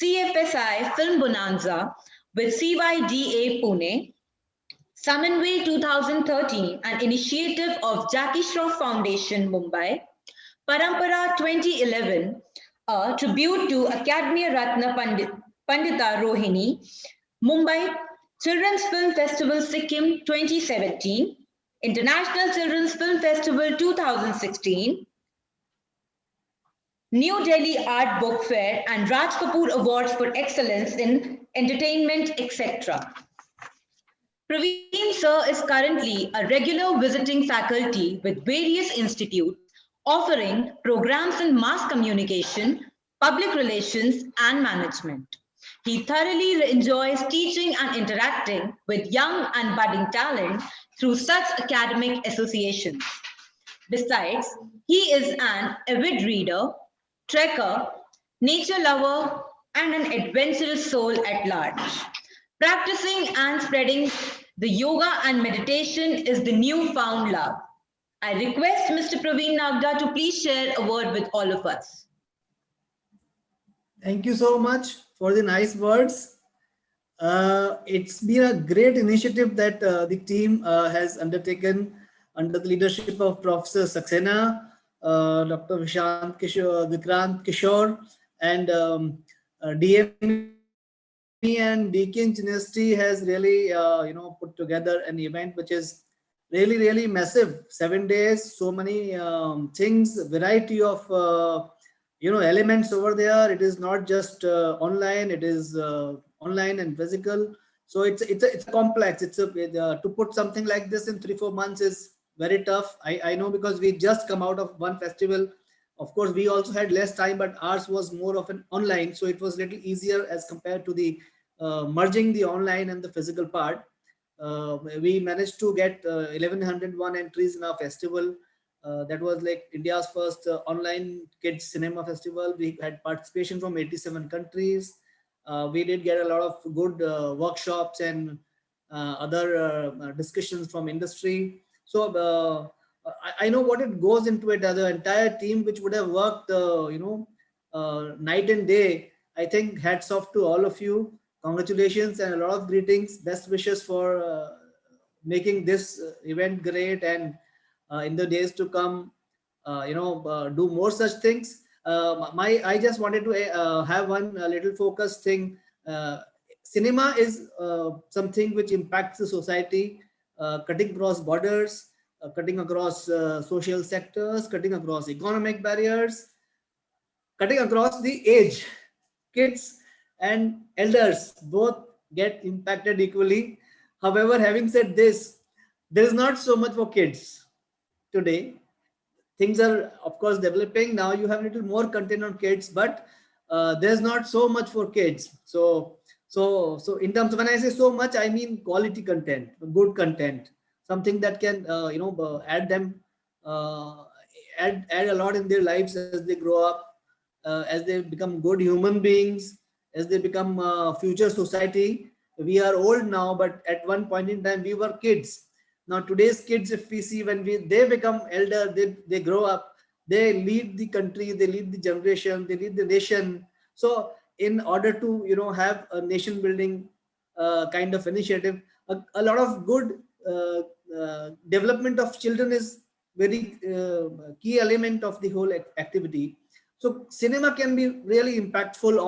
CFSI Film Bonanza with CYDA Pune, Samanway 2013, an initiative of Jackie Shroff Foundation Mumbai, Parampara 2011, a tribute to Academia Ratna Pandita Rohini, Mumbai, Children's Film Festival Sikkim 2017, International Children's Film Festival 2016, New Delhi Art Book Fair and Raj Kapoor Awards for Excellence in Entertainment, etc. Praveen sir is currently a regular visiting faculty with various institutes offering programs in mass communication, public relations, and management. He thoroughly enjoys teaching and interacting with young and budding talent through such academic associations. Besides, he is an avid reader, trekker, nature lover, and an adventurous soul at large. Practicing and spreading the yoga and meditation is the newfound love. I request Mr. Praveen Nagda to please share a word with all of us. Thank you so much for the nice words. It's been a great initiative that the team has undertaken under the leadership of Professor Saxena, Dr. Vikrant Kishore, and DME and Deakin Cineaste has really put together an event which is really massive. 7 days, so many things, variety of elements over there. It is not just online, it is online and physical. So it's complex. To put something like this in 3-4 months is very tough. I know, because we just come out of one festival. Of course, we also had less time, but ours was more of an online, so it was a little easier as compared to the merging the online and the physical part. We managed to get 1101 entries in our festival. That was like India's first online kids cinema festival. We had participation from 87 countries. We did get a lot of good workshops and other discussions from industry. So I know what it goes into it. The entire team, which would have worked, night and day. I think hats off to all of you. Congratulations and a lot of greetings. Best wishes for making this event great, and in the days to come, do more such things. I just wanted to have one little focus thing. Cinema is something which impacts the society. cutting across borders, cutting across social sectors, cutting across economic barriers, cutting across the age. Kids and elders both get impacted equally. However, having said this, there is not so much for kids today. Things are of course developing now. You have a little more content on kids, but there's not so much for kids. So in terms of, when I say so much, I mean quality content, good content, something that can add them, uh, add a lot in their lives as they grow up, as they become good human beings, as they become future society. We are old now, but at one point in time we were kids. Now today's kids, if we see, when they become elder, they grow up, they lead the country, they lead the generation, they lead the nation. So in order to have a nation building kind of initiative, a lot of good development of children is very key element of the whole activity. So cinema can be really impactful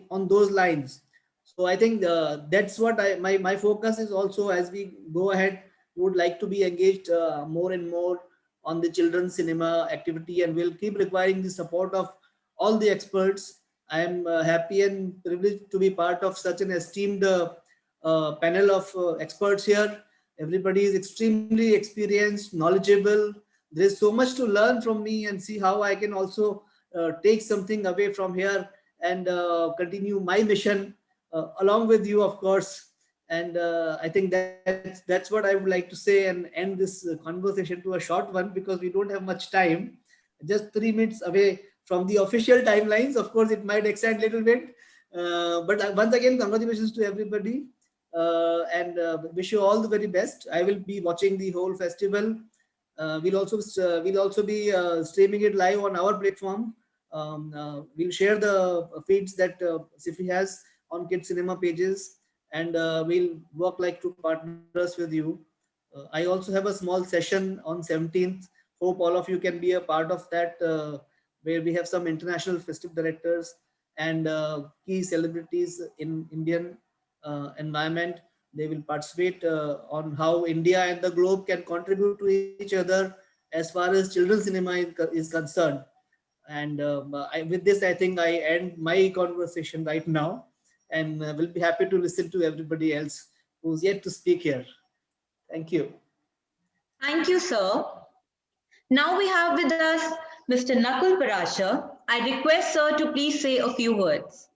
on those lines. So I think that's what my focus is also. As we go ahead, we would like to be engaged more and more on the children's cinema activity, and we'll keep requiring the support of all the experts. I am happy and privileged to be part of such an esteemed panel of experts here. Everybody is extremely experienced, knowledgeable. There is so much to learn from me, and see how I can also take something away from here and continue my mission along with you, of course. And I think that's what I would like to say, and end this conversation to a short one, because we don't have much time. Just 3 minutes away from the official timelines. Of course, it might extend a little bit. But once again, congratulations to everybody, and wish you all the very best. I will be watching the whole festival. We'll also be streaming it live on our platform. We'll share the feeds that CIFFI has on Kids Cinema pages, and we'll work like true partners with you. I also have a small session on 17th. Hope all of you can be a part of that, where we have some international festive directors and key celebrities in Indian environment. They will participate on how India and the globe can contribute to each other as far as children's cinema is concerned. And with this, I think I end my conversation right now, and will be happy to listen to everybody else who's yet to speak here. Thank you. Thank you, sir. Now we have with us Mr. Nakul Parashar. I request sir to please say a few words.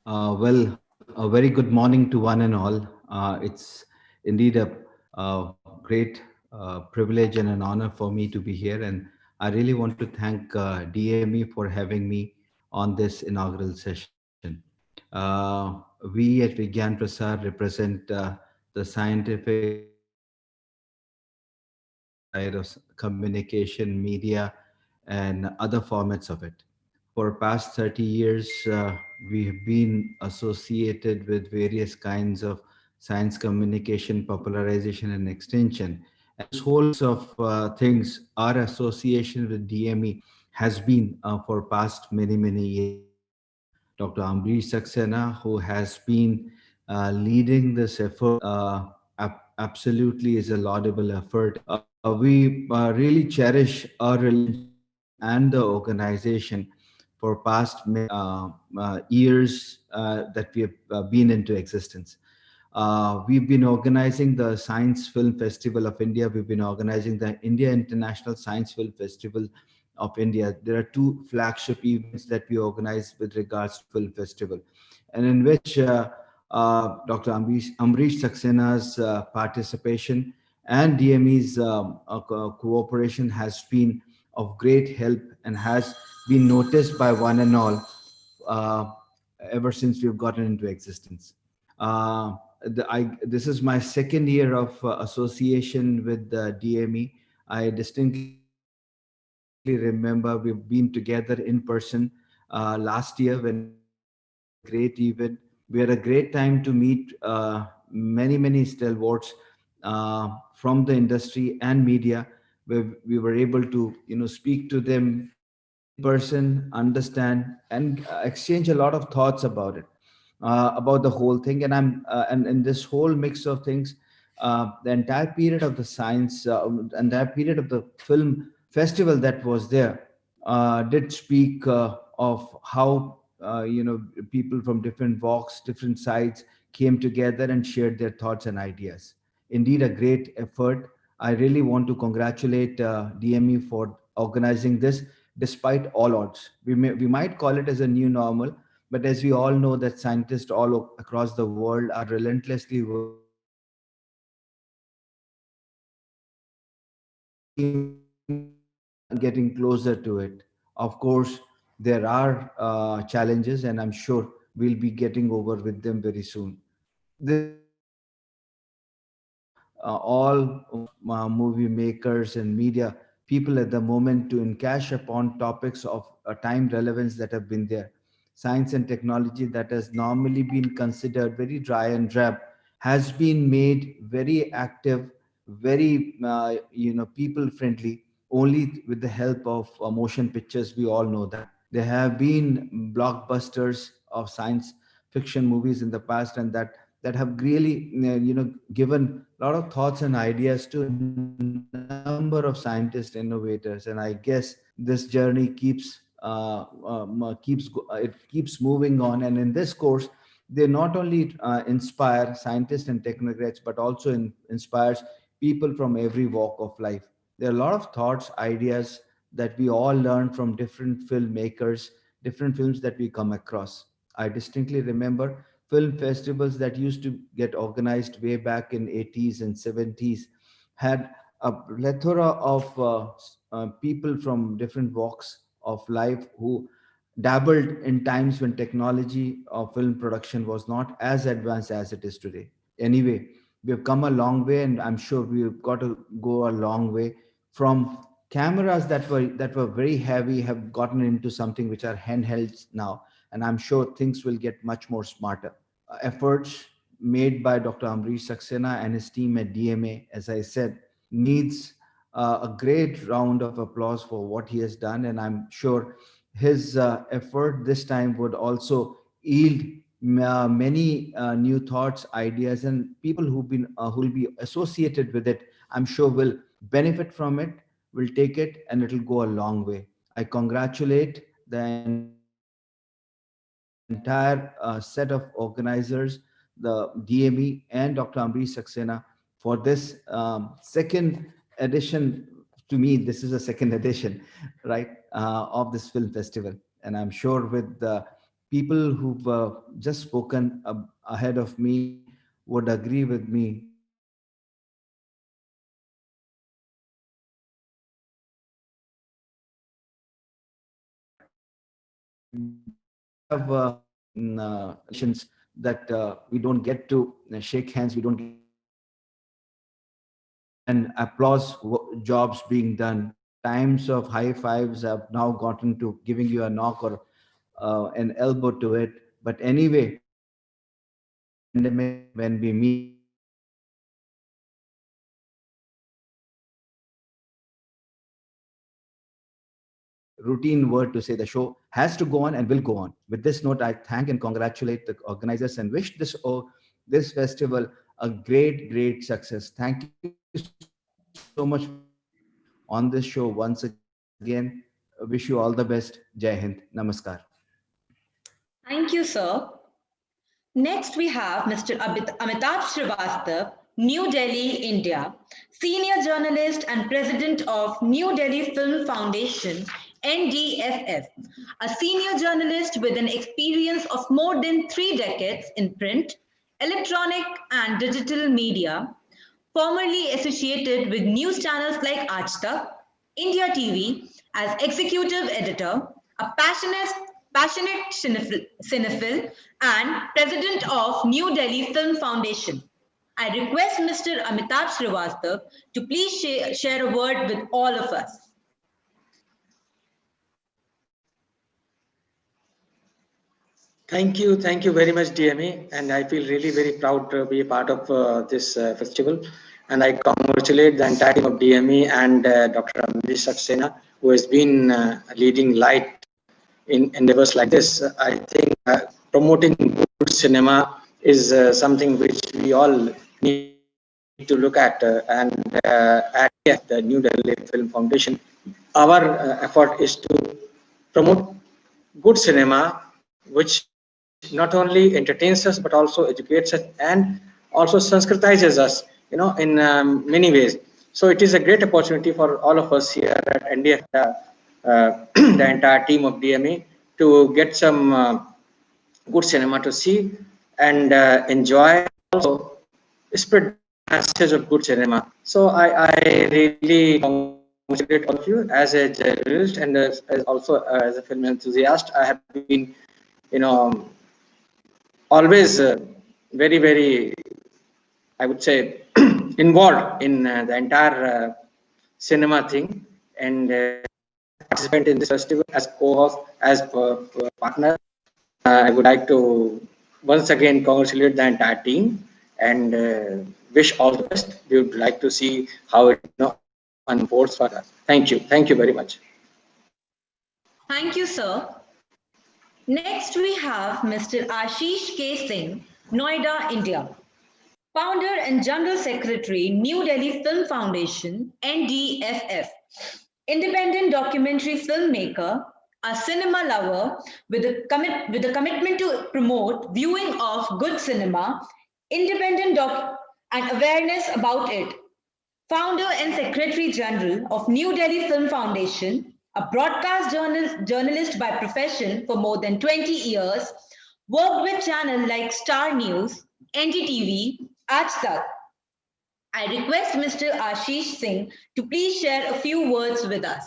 Well, a very good morning to one and all. It's indeed a great privilege and an honor for me to be here. And I really want to thank DME for having me on this inaugural session. We at Vigyan Prasar represent the scientific and side of communication, media, and other formats of it. For past 30 years, we have been associated with various kinds of science communication, popularization, and extension. And this whole of things, our association with DME has been for past many, many years. Dr. Ambrish Saxena, who has been leading this effort, absolutely is a laudable effort. We really cherish our relationship with him and the organization for past years that we have been into existence. We've been organizing the Science Film Festival of India. We've been organizing the India International Science Film Festival of India. There are two flagship events that we organize with regards to film festival, and in which Dr. Ambrish Saksena's participation and DME's cooperation has been of great help and has been noticed by one and all uh, ever since we've gotten into existence. This is my second year of association with the DME. I distinctly remember we've been together in person last year when we organized a great event. We had a great time to meet many stalwarts from the industry and media, where we were able to speak to them, person, understand, and exchange a lot of thoughts about it, about the whole thing. And and in this whole mix of things, the entire period of the science, entire period of the film festival that was there, did speak of how people from different walks, different sides came together and shared their thoughts and ideas. Indeed, a great effort. I really want to congratulate DME for organizing this despite all odds. We might call it as a new normal, but as we all know that scientists all across the world are relentlessly working getting closer to it. Of course, there are challenges, and I'm sure we'll be getting over with them very soon. This is a opportunity for all movie makers and media people at the moment to encash upon topics of time relevance that have been there. Science and technology that has normally been considered very dry and drab has been made very active, very people friendly, only with the help of motion pictures. We all know that there have been blockbusters of science fiction movies in the past, and that have really given a lot of thoughts and ideas to a number of scientists, innovators. And I guess this journey keeps moving on. And in this course, they not only inspire scientists and technocrats, but also inspires people from every walk of life. There are a lot of thoughts, ideas that we all learn from different filmmakers, different films that we come across. I distinctly remember film festivals that used to get organized way back in 80s and 70s had a plethora of people from different walks of life who dabbled in times when technology of film production was not as advanced as it is today. Anyway, we've come a long way, and I'm sure we've got to go a long way from cameras that were very heavy, have gotten into something which are handhelds now, and I'm sure things will get much more smarter. Efforts made by Dr. Amrish Saxena and his team at DMA, as I said, needs a great round of applause for what he has done, and I'm sure his effort this time would also yield many new thoughts, ideas, and people who will be associated with it. I'm sure will benefit from it, will take it, and it'll go a long way. I congratulate the entire set of organizers, the DME and Dr. Amrish Saxena, for this second edition. To me, this is a second edition, right, of this film festival. And I'm sure with the people who've just spoken ahead of me would agree with me that have that we don't get to shake hands, we don't get and applause jobs being done. Times of high fives have now gotten to giving you a knock or an elbow to it. But anyway, pandemic, when we meet routine word to say the show has to go on and will go on. With this note, I thank and congratulate the organizers and wish this festival a great success. Thank you so much for having me on this show once again. Wish you all the best. Jai Hind. Namaskar. Thank you, sir. Next, we have Mr. Amitabh Srivastav, New Delhi, India, Senior Journalist and President of New Delhi Film Foundation, NDFF, a senior journalist with an experience of more than 3 decades in print, electronic and digital media, formerly associated with news channels like Aaj Tak, India TV, as executive editor, a passionate cinephile, and president of New Delhi Film Foundation. I request Mr. Amitabh Srivastav to please share a word with all of us. Thank you very much, DME, and I feel really very proud to be a part of this festival. And I congratulate the entire team of DME and Dr. Amrish Saxena who has been a leading light in endeavors like this. I think promoting good cinema is something which we all need to look at, and at the New Delhi Film Foundation, our effort is to promote good cinema, which not only entertains us but also educates us and also sanskritizes us, in many ways. So it is a great opportunity for all of us here at NDF, the entire team of DME, to get some good cinema to see and enjoy, also spread message of good cinema. So I really congratulate all of you as a journalist and as also as a film enthusiast. I have been, always very, I would say, involved in the entire cinema thing, and participant in this festival as co-host, as partner. I would like to once again congratulate the entire team and wish all the best. We would like to see how it unfolds for us. Thank you very much. Thank you, sir. Next, we have Mr. Ashish K. Singh, Noida, India. Founder and General Secretary, New Delhi Film Foundation, NDFF. Independent documentary filmmaker, a cinema lover with a commitment to promote viewing of good cinema, independent and awareness about it. Founder and Secretary General of New Delhi Film Foundation, a broadcast journalist by profession for more than 20 years, worked with channels like Star News, NDTV, Aaj Tak. I request Mr. Ashish Singh to please share a few words with us.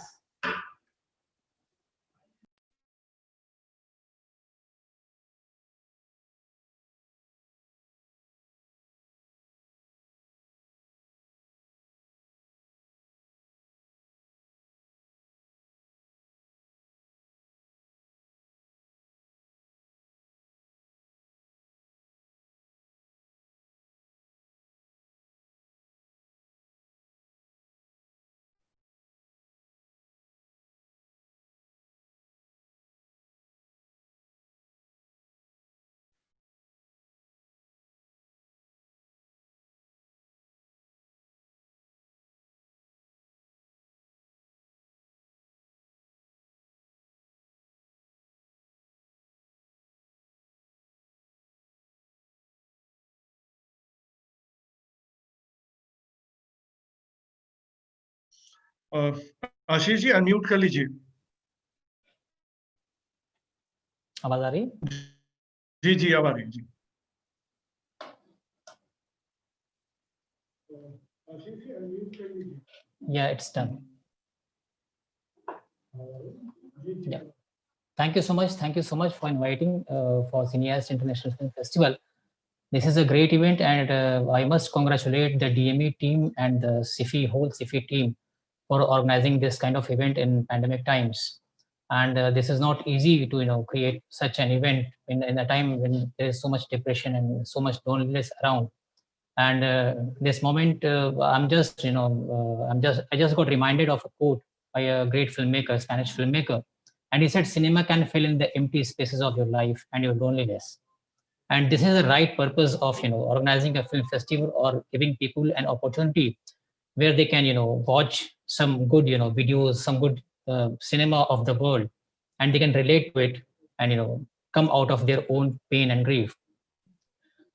Ashish ji unmute कर लीजिए। आवाज आ रही? जी जी अब आ रही जी। Yeah, it's done. Yeah. Thank you so much. Thank you so much for inviting for Cineaste International Film Festival. This is a great event, and I must congratulate the DME team and the whole CIFFI team for organizing this kind of event in pandemic times. And this is not easy to create such an event in a time when there is so much depression and so much loneliness around. And this moment, I just got reminded of a quote by a great filmmaker, Spanish filmmaker, and he said, "Cinema can fill in the empty spaces of your life and your loneliness." And this is the right purpose of organizing a film festival or giving people an opportunity where they can watch some good videos, some good cinema of the world, and they can relate to it and come out of their own pain and grief.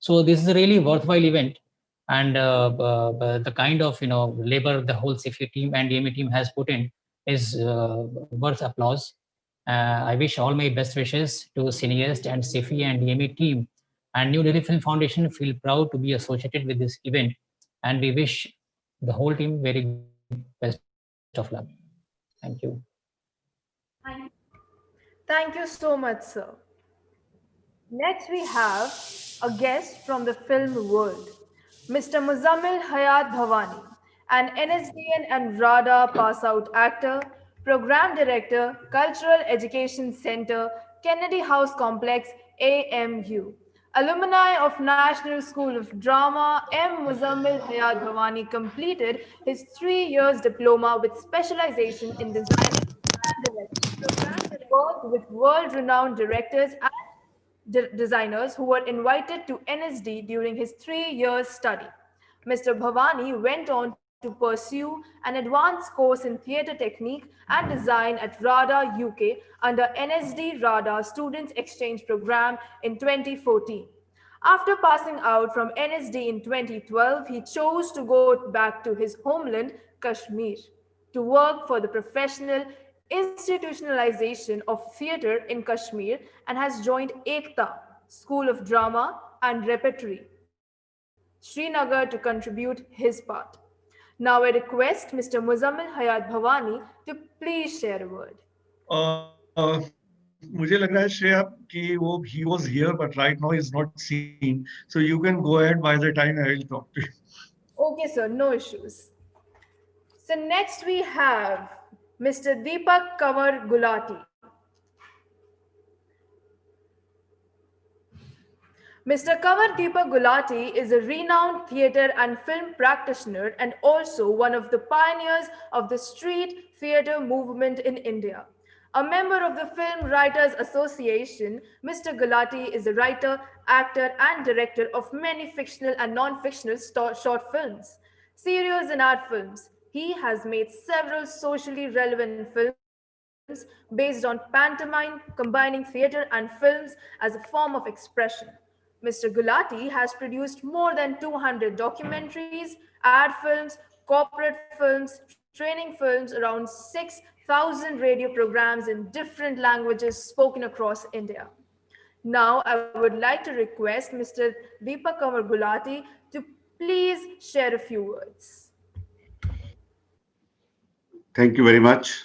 So this is a really worthwhile event, and the kind of labor the whole CIFFI team and DME team has put in is worth applause. I wish all my best wishes to Cineaste and CIFFI and DME team, and New Delhi Film Foundation feel proud to be associated with this event, and we wish the whole team very best of luck. Thank you. Thank you so much, sir. Next, we have a guest from the film world, Mr. Muzammil Hayat Bhavani, an NSDN and RADA pass out actor, Program Director, Cultural Education Center, Kennedy House Complex, AMU. Alumni of National School of Drama, M. Muzammil Hayat Bhavani completed his 3 years diploma with specialization in design Worked with world-renowned directors and designers who were invited to NSD during his 3 year study. Mr. Bhavani went on to pursue an advanced course in theatre technique and design at RADA UK under NSD RADA Students Exchange Program in 2014. After passing out from NSD in 2012, he chose to go back to his homeland, Kashmir, to work for the professional institutionalization of theatre in Kashmir and has joined Ekta, School of Drama and Repertory, Srinagar, to contribute his part. Now I request Mr. Muzammil Hayat Bhavani to please share a word. मुझे लग रहा है श्रेया कि वो he was here but right now is not seen, so you can go ahead. By the time I will talk to you. Okay, sir, no issues. So next we have Mr. Deepak Kanwar Gulati. Mr. Kanwar Deepak Gulati is a renowned theatre and film practitioner and also one of the pioneers of the street theatre movement in India. A member of the Film Writers Association, Mr. Gulati is a writer, actor, and director of many fictional and non-fictional short films, serials, and art films. He has made several socially relevant films based on pantomime, combining theatre and films as a form of expression. Mr. Gulati has produced more than 200 documentaries, ad films, corporate films, training films, around 6,000 radio programs in different languages spoken across India. Now, I would like to request Mr. Deepak Kanwar Gulati to please share a few words. Thank you very much.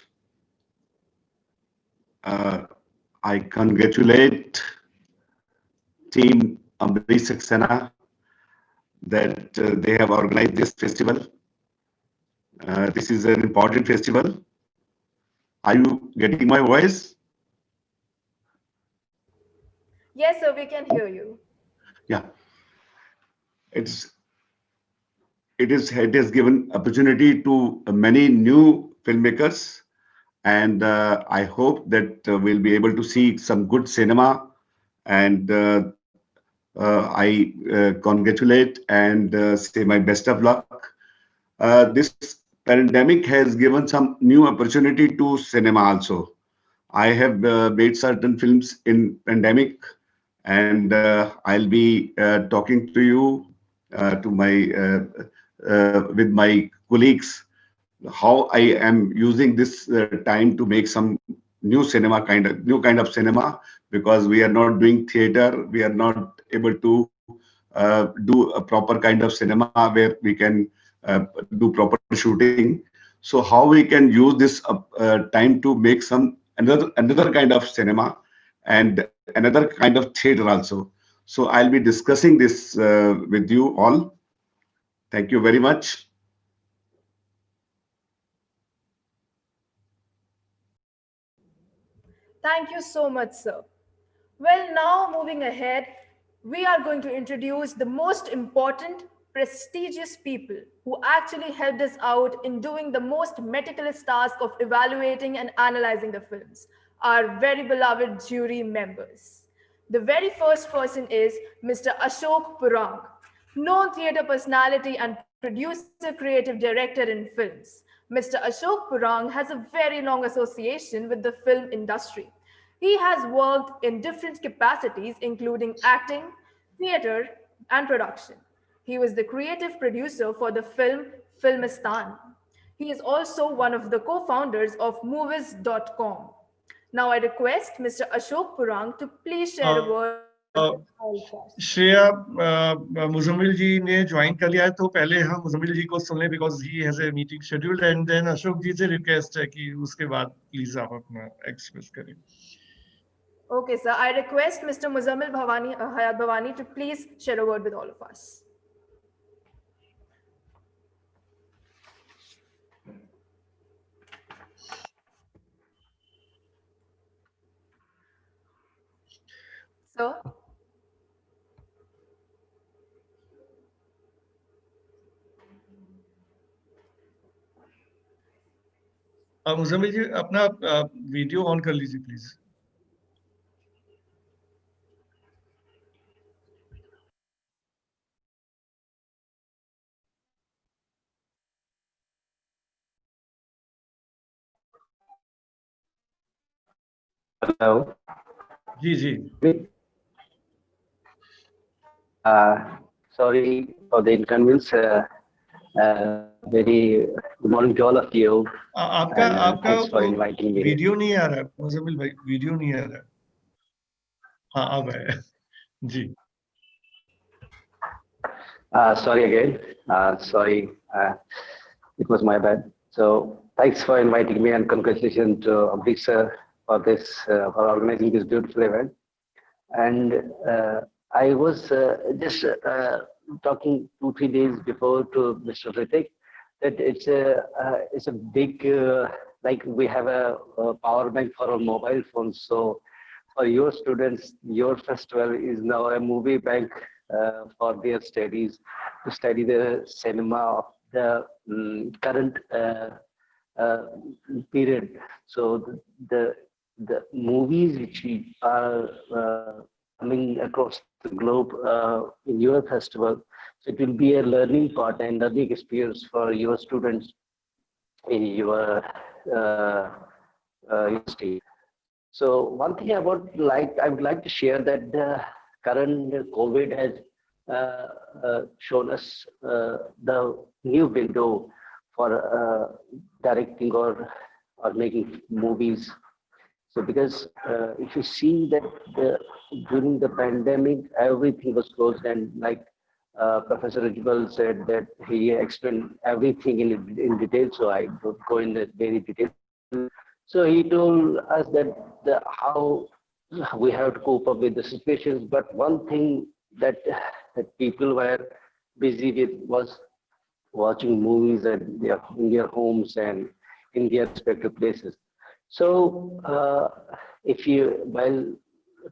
I congratulate Team Amrish Saxena that they have organized this festival. This is an important festival. Are you getting my voice? Yes, sir, we can hear you. Yeah. It has given opportunity to many new filmmakers, and I hope that we'll be able to see some good cinema. And I congratulate and say my best of luck. This pandemic has given some new opportunity to cinema also. I have made certain films in pandemic, and I'll be talking to you, to my with my colleagues, how I am using this time to make some new kind of cinema, because we are not doing theater, we are not able to do a proper kind of cinema where we can do proper shooting. So how we can use this time to make some another kind of cinema and another kind of theater also. So I'll be discussing this with you all. Thank you very much. Thank you so much, sir. Well, now moving ahead, we are going to introduce the most important, prestigious people who actually helped us out in doing the most meticulous task of evaluating and analyzing the films, our very beloved jury members. The very first person is Mr. Ashok Purang, known theatre personality and producer, creative director in films. Mr. Ashok Purang has a very long association with the film industry. He has worked in different capacities, including acting, theatre, and production. He was the creative producer for the film Filmistan. He is also one of the co-founders of Movies.com. Now I request Mr. Ashok Purang to please share a word with all of us. Shreya Muzammil जी ने join कर लिया है, तो पहले हम मुजम्मिल जी को सुन लें because he has a meeting scheduled, and then Ashok ji से रिक्वेस्ट है कि उसके बाद प्लीज आप अपना एक्सप्रेस करें. Okay, sir. I request Mr. Muzammil Hayat Bhavani to please share a word with all of us. Sir? Muzammil जी अपना वीडियो ऑन कर लीजिए प्लीज. Hello. जी जी. Sorry for the inconvenience. Very good morning to all of you. आपका And आपका thanks for inviting me. Video नहीं आ रहा है मुजम्मिल भाई, वीडियो नहीं आ रहा है. हाँ अब है जी. Sorry again. Sorry, it was my bad. So thanks for inviting me and congratulations to Abhi sir for this for organizing this beautiful event. And I was just talking 2-3 days before to Mr. Ritik that it's a big like we have a power bank for our mobile phones. So for your students, your festival is now a movie bank for their studies to study the cinema of the current period. So the movies which are coming across the globe in your festival, so it will be a learning part and learning experience for your students in your university. So one thing I would like to share that the current COVID has shown us the new window for directing or making movies. So because if you see that during the pandemic, everything was closed and like Professor Ujjwal said that he explained everything in detail. So I don't go in the very detail. So he told us that how we have to cope up with the situations. But one thing that people were busy with was watching movies in their homes and in their respective places. So if you, while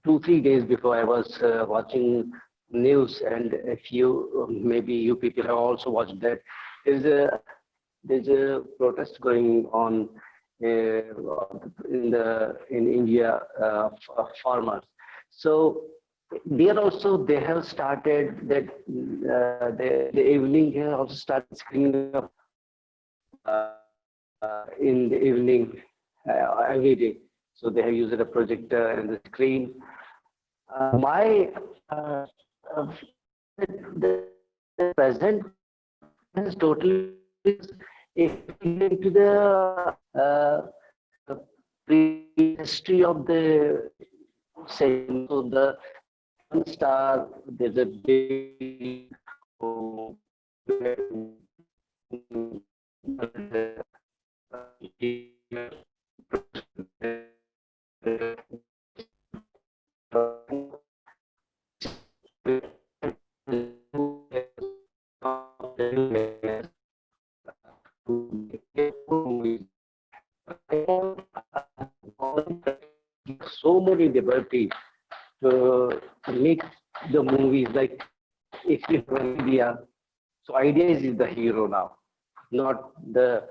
2-3 days before I was watching news, and if you maybe you people have also watched that, there's a protest going on in India of farmers. So they have started that the evening here also started screening of in the evening every day. So they have used a projector and the screen. The present is totally if into the history of the same. So the one star, there's a big so many liberty to make the movies. Like if you have an idea, so idea is the hero now, not the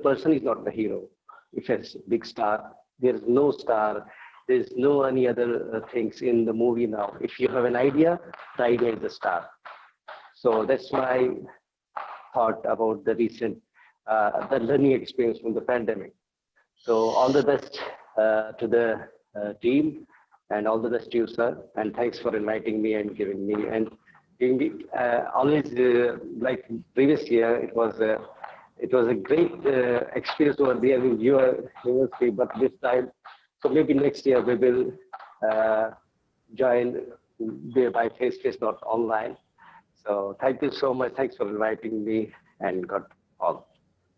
person is not the hero. If it's a big star, there is no star, there's no any other things in the movie now. If you have an idea, the idea is the star. So that's my thought about the recent the learning experience from the pandemic. So all the best to the team, and all the best to you, sir. And thanks for inviting me and giving me always like previous year. It was a great experience over there with your university, but this time, so maybe next year we will join there by face-to-face, not online. So thank you so much. Thanks for inviting me, and God all.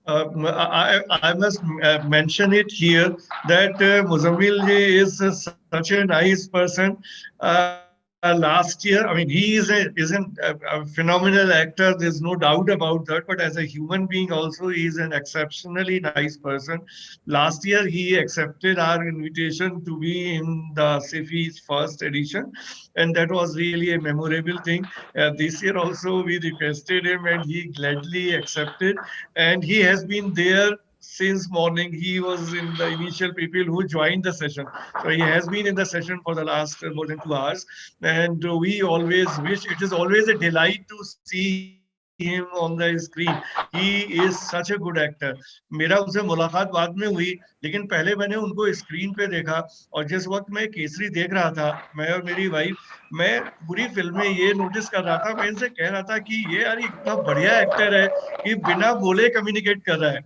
I must mention it here that Muzammil ji is such a nice person. Last year, I mean, he is a phenomenal actor. There's no doubt about that. But as a human being, also, he is an exceptionally nice person. Last year, he accepted our invitation to be in the CIFFI's first edition, and that was really a memorable thing. This year also, we requested him, and he gladly accepted. And he has been there since morning. He was in the initial people who joined the session. So he has been in the session for the last more than 2 hours. And we always wish, it is always a delight to see him on the screen. He is such a good actor. मेरा उनसे मुलाकात बाद में हुई, लेकिन पहले मैंने उनको स्क्रीन पे देखा, और जिस वक्त मैं केसरी देख रहा था, मैं और मेरी वाइफ, मैं पूरी फिल्म में ये नोटिस कर रहा था, मैं इनसे कह रहा था कि ये यार इतना बढ़िया एक्टर है कि बिना बोले कम्युनिकेट कर रहा है।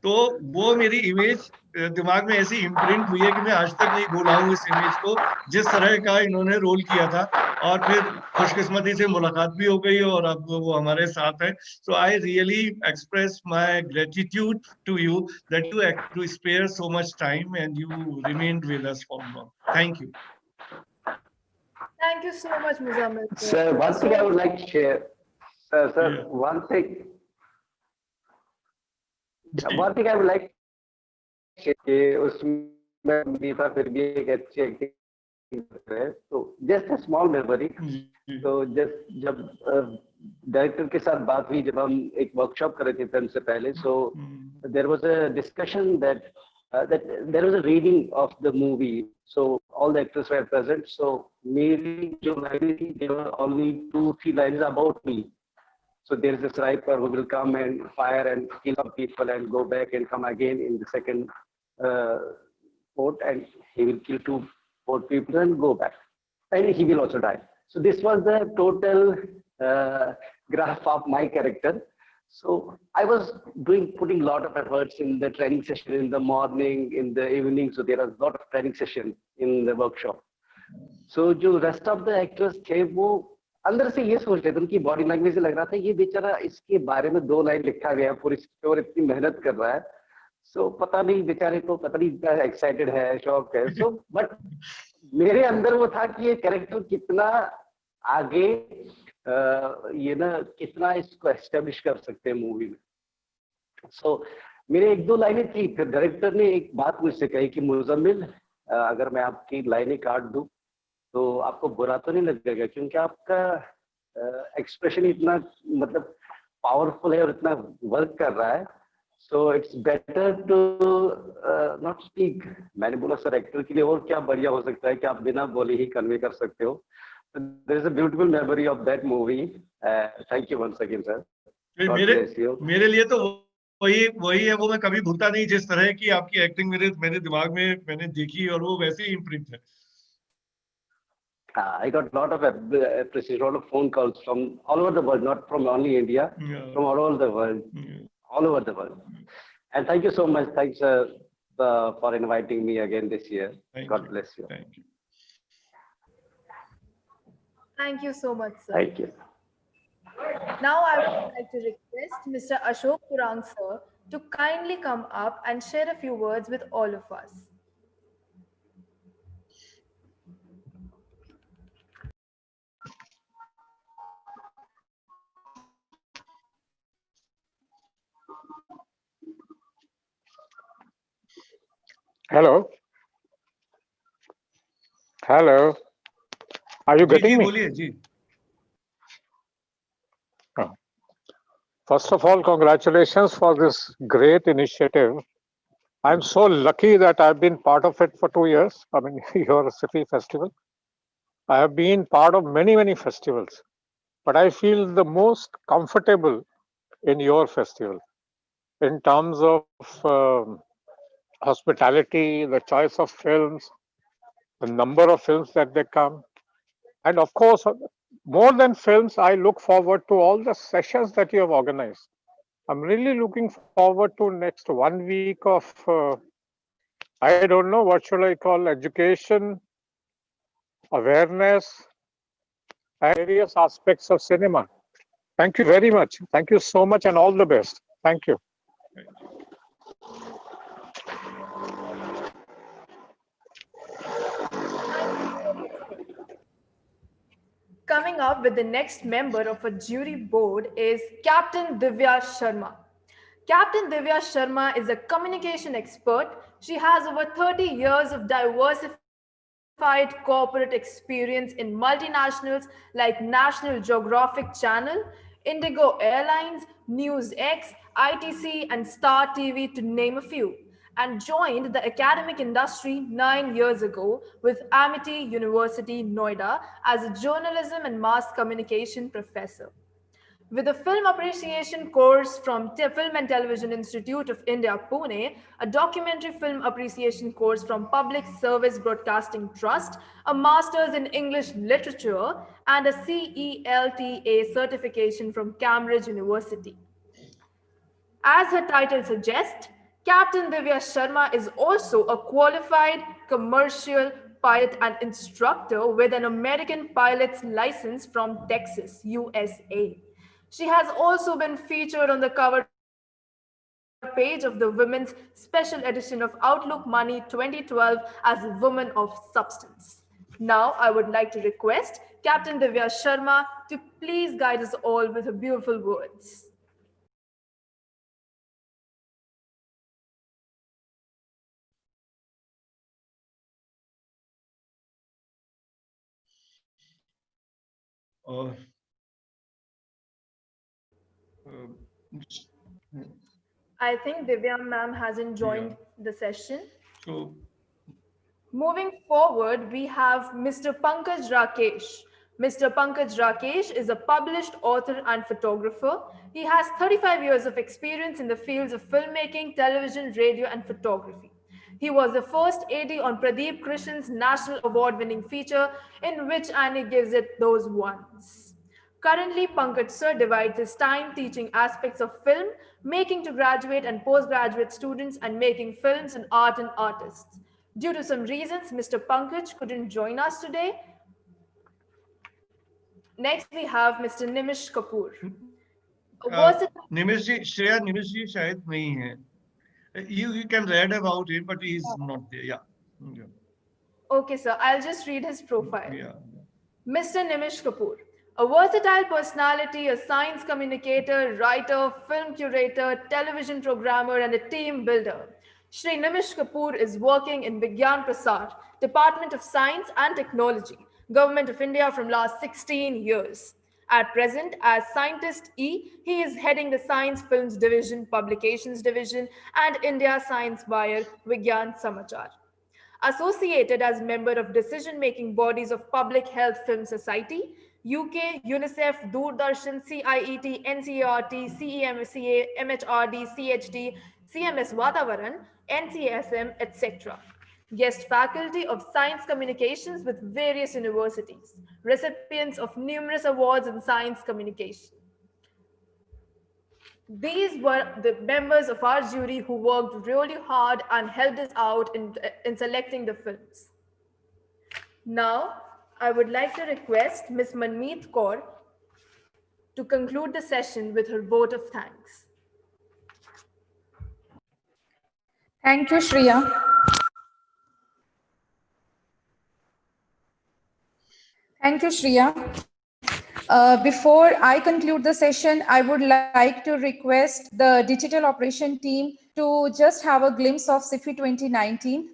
तो वो मेरी इमेज दिमाग में ऐसी इम्प्रिंट हुई है कि मैं आज तक नहीं भूला हूँ इस इमेज को, जिस तरह का इन्होंने रोल किया था। और फिर खुशकिस्मती से मुलाकात भी हो गई और अब वो हमारे साथ है। So I really express my gratitude to you that you spare so much time and you remained with us for long. Thank you. Thank you so much, Muzammil. Sir, one thing I would like to share. Sir, Yeah. one thing I would like to share कि उसमें मीता फिर भी एक अच्छी acting है। तो just a small memory. तो जब डायरेक्टर के साथ बात हुई, जब हम एक वर्कशॉप कर रहे थे फिल्म से पहले, so there was a discussion that there was a reading of the movie, so all the actors were present. So maybe there were only 2-3 lines about me. So there is a sniper who will come and fire and kill some people and go back and come again in the second port, and he will kill 2 people and go back, and he will also die. So this was the total graph of my character. So I was putting a lot of efforts in the training session in the morning, in the evening. So there was a lot of training session in the workshop. So जो rest of the actors थे, वो अंदर से ये सोच रहे थे, उनकी बॉडी लैंग्वेज से लग रहा था ये बेचारा इसके बारे में 2 लाइन लिखा गया पूरी और इतनी मेहनत कर रहा है। सो पता नहीं बेचारे को पता नहीं क्या एक्साइटेड है, शौक है। सो बट मेरे अंदर वो था कि ये कैरेक्टर कितना आगे ये ना कितना इसको एस्टेब्लिश कर सकते हैं मूवी में। सो मेरे 1-2 लाइनें थी, फिर डायरेक्टर ने एक बात मुझसे कही कि मुजम्मिल, अगर मैं आपकी लाइनें काट दूं तो आपको बुरा तो नहीं लगेगा, क्योंकि आपका एक्सप्रेशन इतना मतलब पावरफुल है और इतना वर्क कर रहा है। So it's better to not speak. मैंने बोला सर एक्टर के लिए और क्या बढ़िया हो सकता है कि आप बिना बोले ही कन्वे कर सकते हो। There is a beautiful memory of that movie. Thank you once again, sir. मेरे लिए तो वही है, वो मैं कभी भूलता नहीं। जिस तरह की आपकी एक्टिंग मेरे दिमाग में मैंने देखी और वो वैसे ही इम्प्रिंट है। I got a lot of appreciation, a lot of phone calls from all over the world, not from only India, from all over the world, all over the world. And thank you so much. Thanks for inviting me again this year. God bless you. Thank you. Thank you so much, sir. Thank you. Now I would like to request Mr. Ashok Purang, sir, to kindly come up and share a few words with all of us. Hello. Hello. Are you getting me? Oh. First of all, congratulations for this great initiative. I'm so lucky that I've been part of it for 2 years. I mean, your CIFFI festival. I have been part of many, many festivals, but I feel the most comfortable in your festival in terms of hospitality, the choice of films, the number of films that they come. And of course, more than films, I look forward to all the sessions that you have organized. I'm really looking forward to next 1 week of, I don't know, what should I call, education, awareness, and various aspects of cinema. Thank you very much. Thank you so much and all the best. Thank you. Coming up with the next member of a jury board is Captain Divya Sharma. Captain Divya Sharma is a communication expert. She has over 30 years of diversified corporate experience in multinationals like National Geographic Channel, Indigo Airlines, NewsX, ITC, and Star TV, to name a few, and joined the academic industry 9 years ago with Amity University, Noida, as a journalism and mass communication professor. With a film appreciation course from Film and Television Institute of India, Pune, a documentary film appreciation course from Public Service Broadcasting Trust, a master's in English literature, and a CELTA certification from Cambridge University. As her title suggests, Captain Divya Sharma is also a qualified commercial pilot and instructor with an American pilot's license from Texas, USA. She has also been featured on the cover page of the Women's Special Edition of Outlook Money 2012 as a Woman of Substance. Now, I would like to request Captain Divya Sharma to please guide us all with her beautiful words. I think Divya ma'am hasn't joined the session. So, moving forward, we have Mr. Pankaj Rakesh. Mr. Pankaj Rakesh is a published author and photographer. He has 35 years of experience in the fields of filmmaking, television, radio, and photography. He was the first AD on Pradeep Krishan's National Award-winning feature, In Which Annie Gives It Those Ones. Currently, Pankaj sir divides his time teaching aspects of film, making to graduate and postgraduate students, and making films and art and artists. Due to some reasons, Mr. Pankaj couldn't join us today. Next, we have Mr. Nimish Kapoor. Nimish ji, Shreya Nimish ji shayad nahi hai. You can read about it, but he is not there. Yeah. Okay, sir. I'll just read his profile. Mr. Nimish Kapoor, a versatile personality, a science communicator, writer, film curator, television programmer, and a team builder. Shri Nimish Kapoor is working in Vigyan Prasar, Department of Science and Technology, Government of India from last 16 years. At present, as Scientist E, he is heading the Science Films Division, Publications Division, and India Science Wire Vigyan Samachar. Associated as member of decision-making bodies of Public Health Film Society, UK, UNICEF, Doordarshan, CIET, NCERT, CEMCA, MHRD, CHD, CMS Vatavaran, NCSM, etc. Guest faculty of science communications with various universities, recipients of numerous awards in science communication. These were the members of our jury who worked really hard and helped us out in selecting the films. Now, I would like to request Ms. Manmeet Kaur to conclude the session with her vote of thanks. Thank you, Shreya. Thank you, Shreya. Before I conclude the session, I would like to request the digital operation team to just have a glimpse of CIFFI 2019.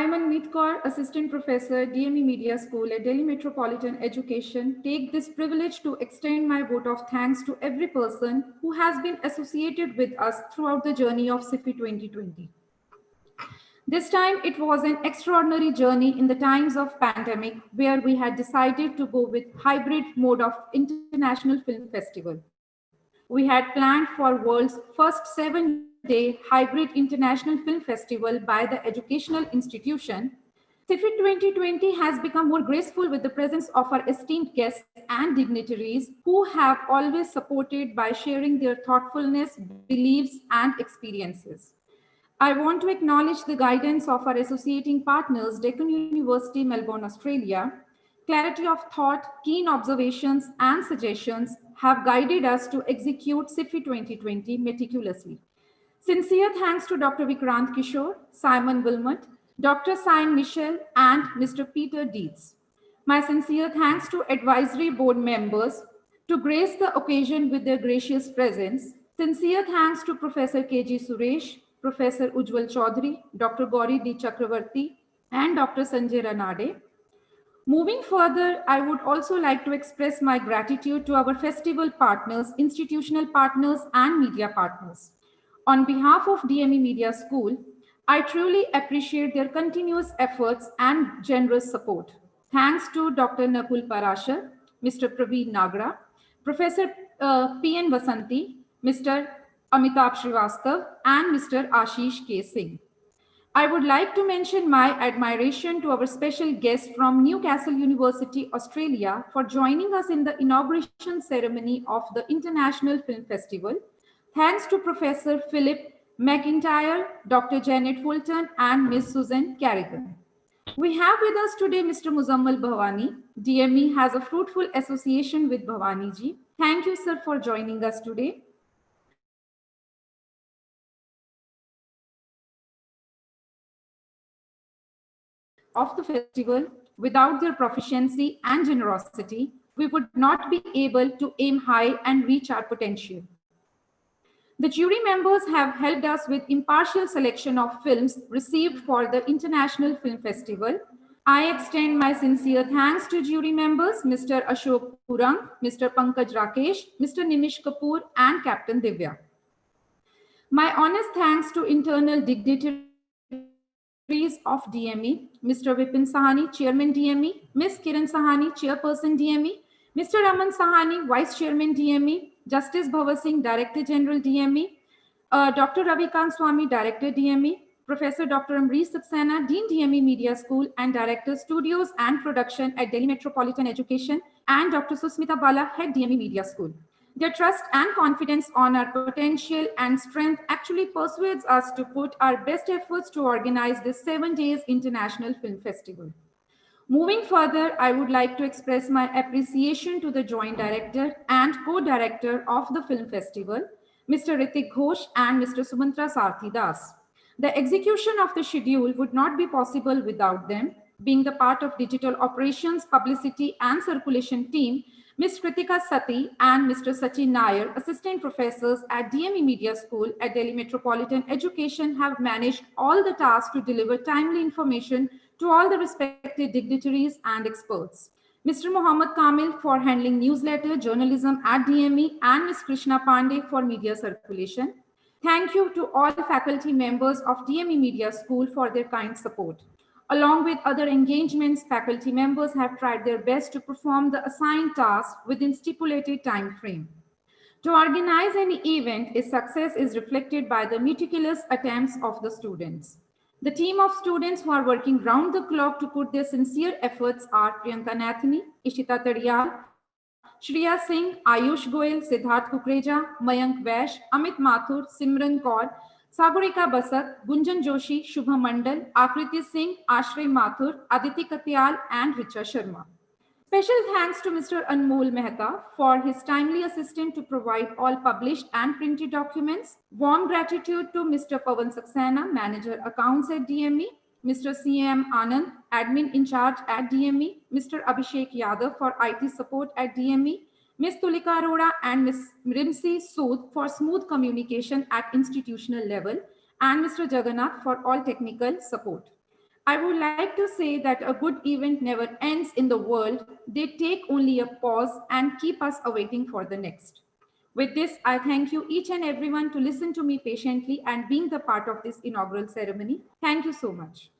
Aman Meetkaur, Assistant Professor, DME Media School at Delhi Metropolitan Education, take this privilege to extend my vote of thanks to every person who has been associated with us throughout the journey of CIFFI 2020. This time, it was an extraordinary journey in the times of pandemic, where we had decided to go with hybrid mode of International Film Festival. We had planned for world's first 7-day hybrid International Film Festival by the educational institution. CIFFI 2020 has become more graceful with the presence of our esteemed guests and dignitaries who have always supported by sharing their thoughtfulness, beliefs, and experiences. I want to acknowledge the guidance of our associating partners, Deccan University, Melbourne, Australia. Clarity of thought, keen observations, and suggestions have guided us to execute CIFFI 2020 meticulously. Sincere thanks to Dr. Vikrant Kishore, Simon Wilmot, Dr. Sain Michel, and Mr. Peter Dietz. My sincere thanks to advisory board members to grace the occasion with their gracious presence. Sincere thanks to Professor K.G. Suresh, Professor Ujjwal Chaudhary, Dr. Gauri D. Chakravarti, and Dr. Sanjay Ranade. Moving further, I would also like to express my gratitude to our festival partners, institutional partners, and media partners. On behalf of DME Media School, I truly appreciate their continuous efforts and generous support. Thanks to Dr. Nakul Parashar, Mr. Praveen Nagra, Professor P.N. Vasanti, Mr. Amitabh Srivastav, and Mr. Ashish K. Singh. I would like to mention my admiration to our special guest from Newcastle University, Australia, for joining us in the inauguration ceremony of the International Film Festival. Thanks to Professor Philip McIntyre, Dr. Janet Fulton, and Ms. Susan Carrigan. We have with us today Mr. Muzammal Bhavani. DME has a fruitful association with Bhavani ji. Thank you, sir, for joining us today. Of the festival, without their proficiency and generosity, we would not be able to aim high and reach our potential. The jury members have helped us with impartial selection of films received for the International Film Festival. I extend my sincere thanks to jury members, Mr. Ashok Purang, Mr. Pankaj Rakesh, Mr. Nimish Kapoor, and Captain Divya. My honest thanks to internal dignitaries of DME, Mr. Vipin Sahani, Chairman DME, Ms. Kiran Sahani, Chairperson DME, Mr. Raman Sahani, Vice Chairman DME, Justice Bhava Singh, Director General DME, Dr. Ravikant Swami, Director DME, Professor Dr. Amrish Saxena, Dean DME Media School and Director Studios and Production at Delhi Metropolitan Education, and Dr. Susmita Bala, Head DME Media School. Their trust and confidence on our potential and strength actually persuades us to put our best efforts to organize this 7 days International Film Festival. Moving further, I would like to express my appreciation to the Joint Director and Co-Director of the Film Festival, Mr. Ritik Ghosh and Mr. Sumantra Sarthi Das. The execution of the schedule would not be possible without them. Being the part of digital operations, publicity, and circulation team, Ms. Kritika Sati and Mr. Sachin Nair, assistant professors at DME Media School at Delhi Metropolitan Education, have managed all the tasks to deliver timely information to all the respected dignitaries and experts. Mr. Muhammad Kamil for handling newsletter journalism at DME, and Ms. Krishna Pandey for media circulation. Thank you to all faculty members of DME Media School for their kind support. Along with other engagements, faculty members have tried their best to perform the assigned tasks within stipulated time frame. To organize any event, its success is reflected by the meticulous attempts of the students. The team of students who are working round the clock to put their sincere efforts are Priyanka Nathini, Ishita Tadiyal, Shreya Singh, Ayush Goyal, Siddharth Kukreja, Mayank Vaish, Amit Mathur, Simran Kaur, Sagorika Basak, Gunjan Joshi, Shubha Mandal, Akriti Singh, Ashray Mathur, Aditi Katyal, and Richa Sharma. Special thanks to Mr. Anmol Mehta for his timely assistance to provide all published and printed documents. Warm gratitude to Mr. Pawan Saxena, Manager Accounts at DME, Mr. C.M. Anand, Admin in charge at DME, Mr. Abhishek Yadav for IT support at DME, Ms. Tulika Arora and Ms. Rimsi Sood for smooth communication at institutional level, and Mr. Jagannath for all technical support. I would like to say that a good event never ends in the world. They take only a pause and keep us awaiting for the next. With this, I thank you each and everyone to listen to me patiently and being the part of this inaugural ceremony. Thank you so much.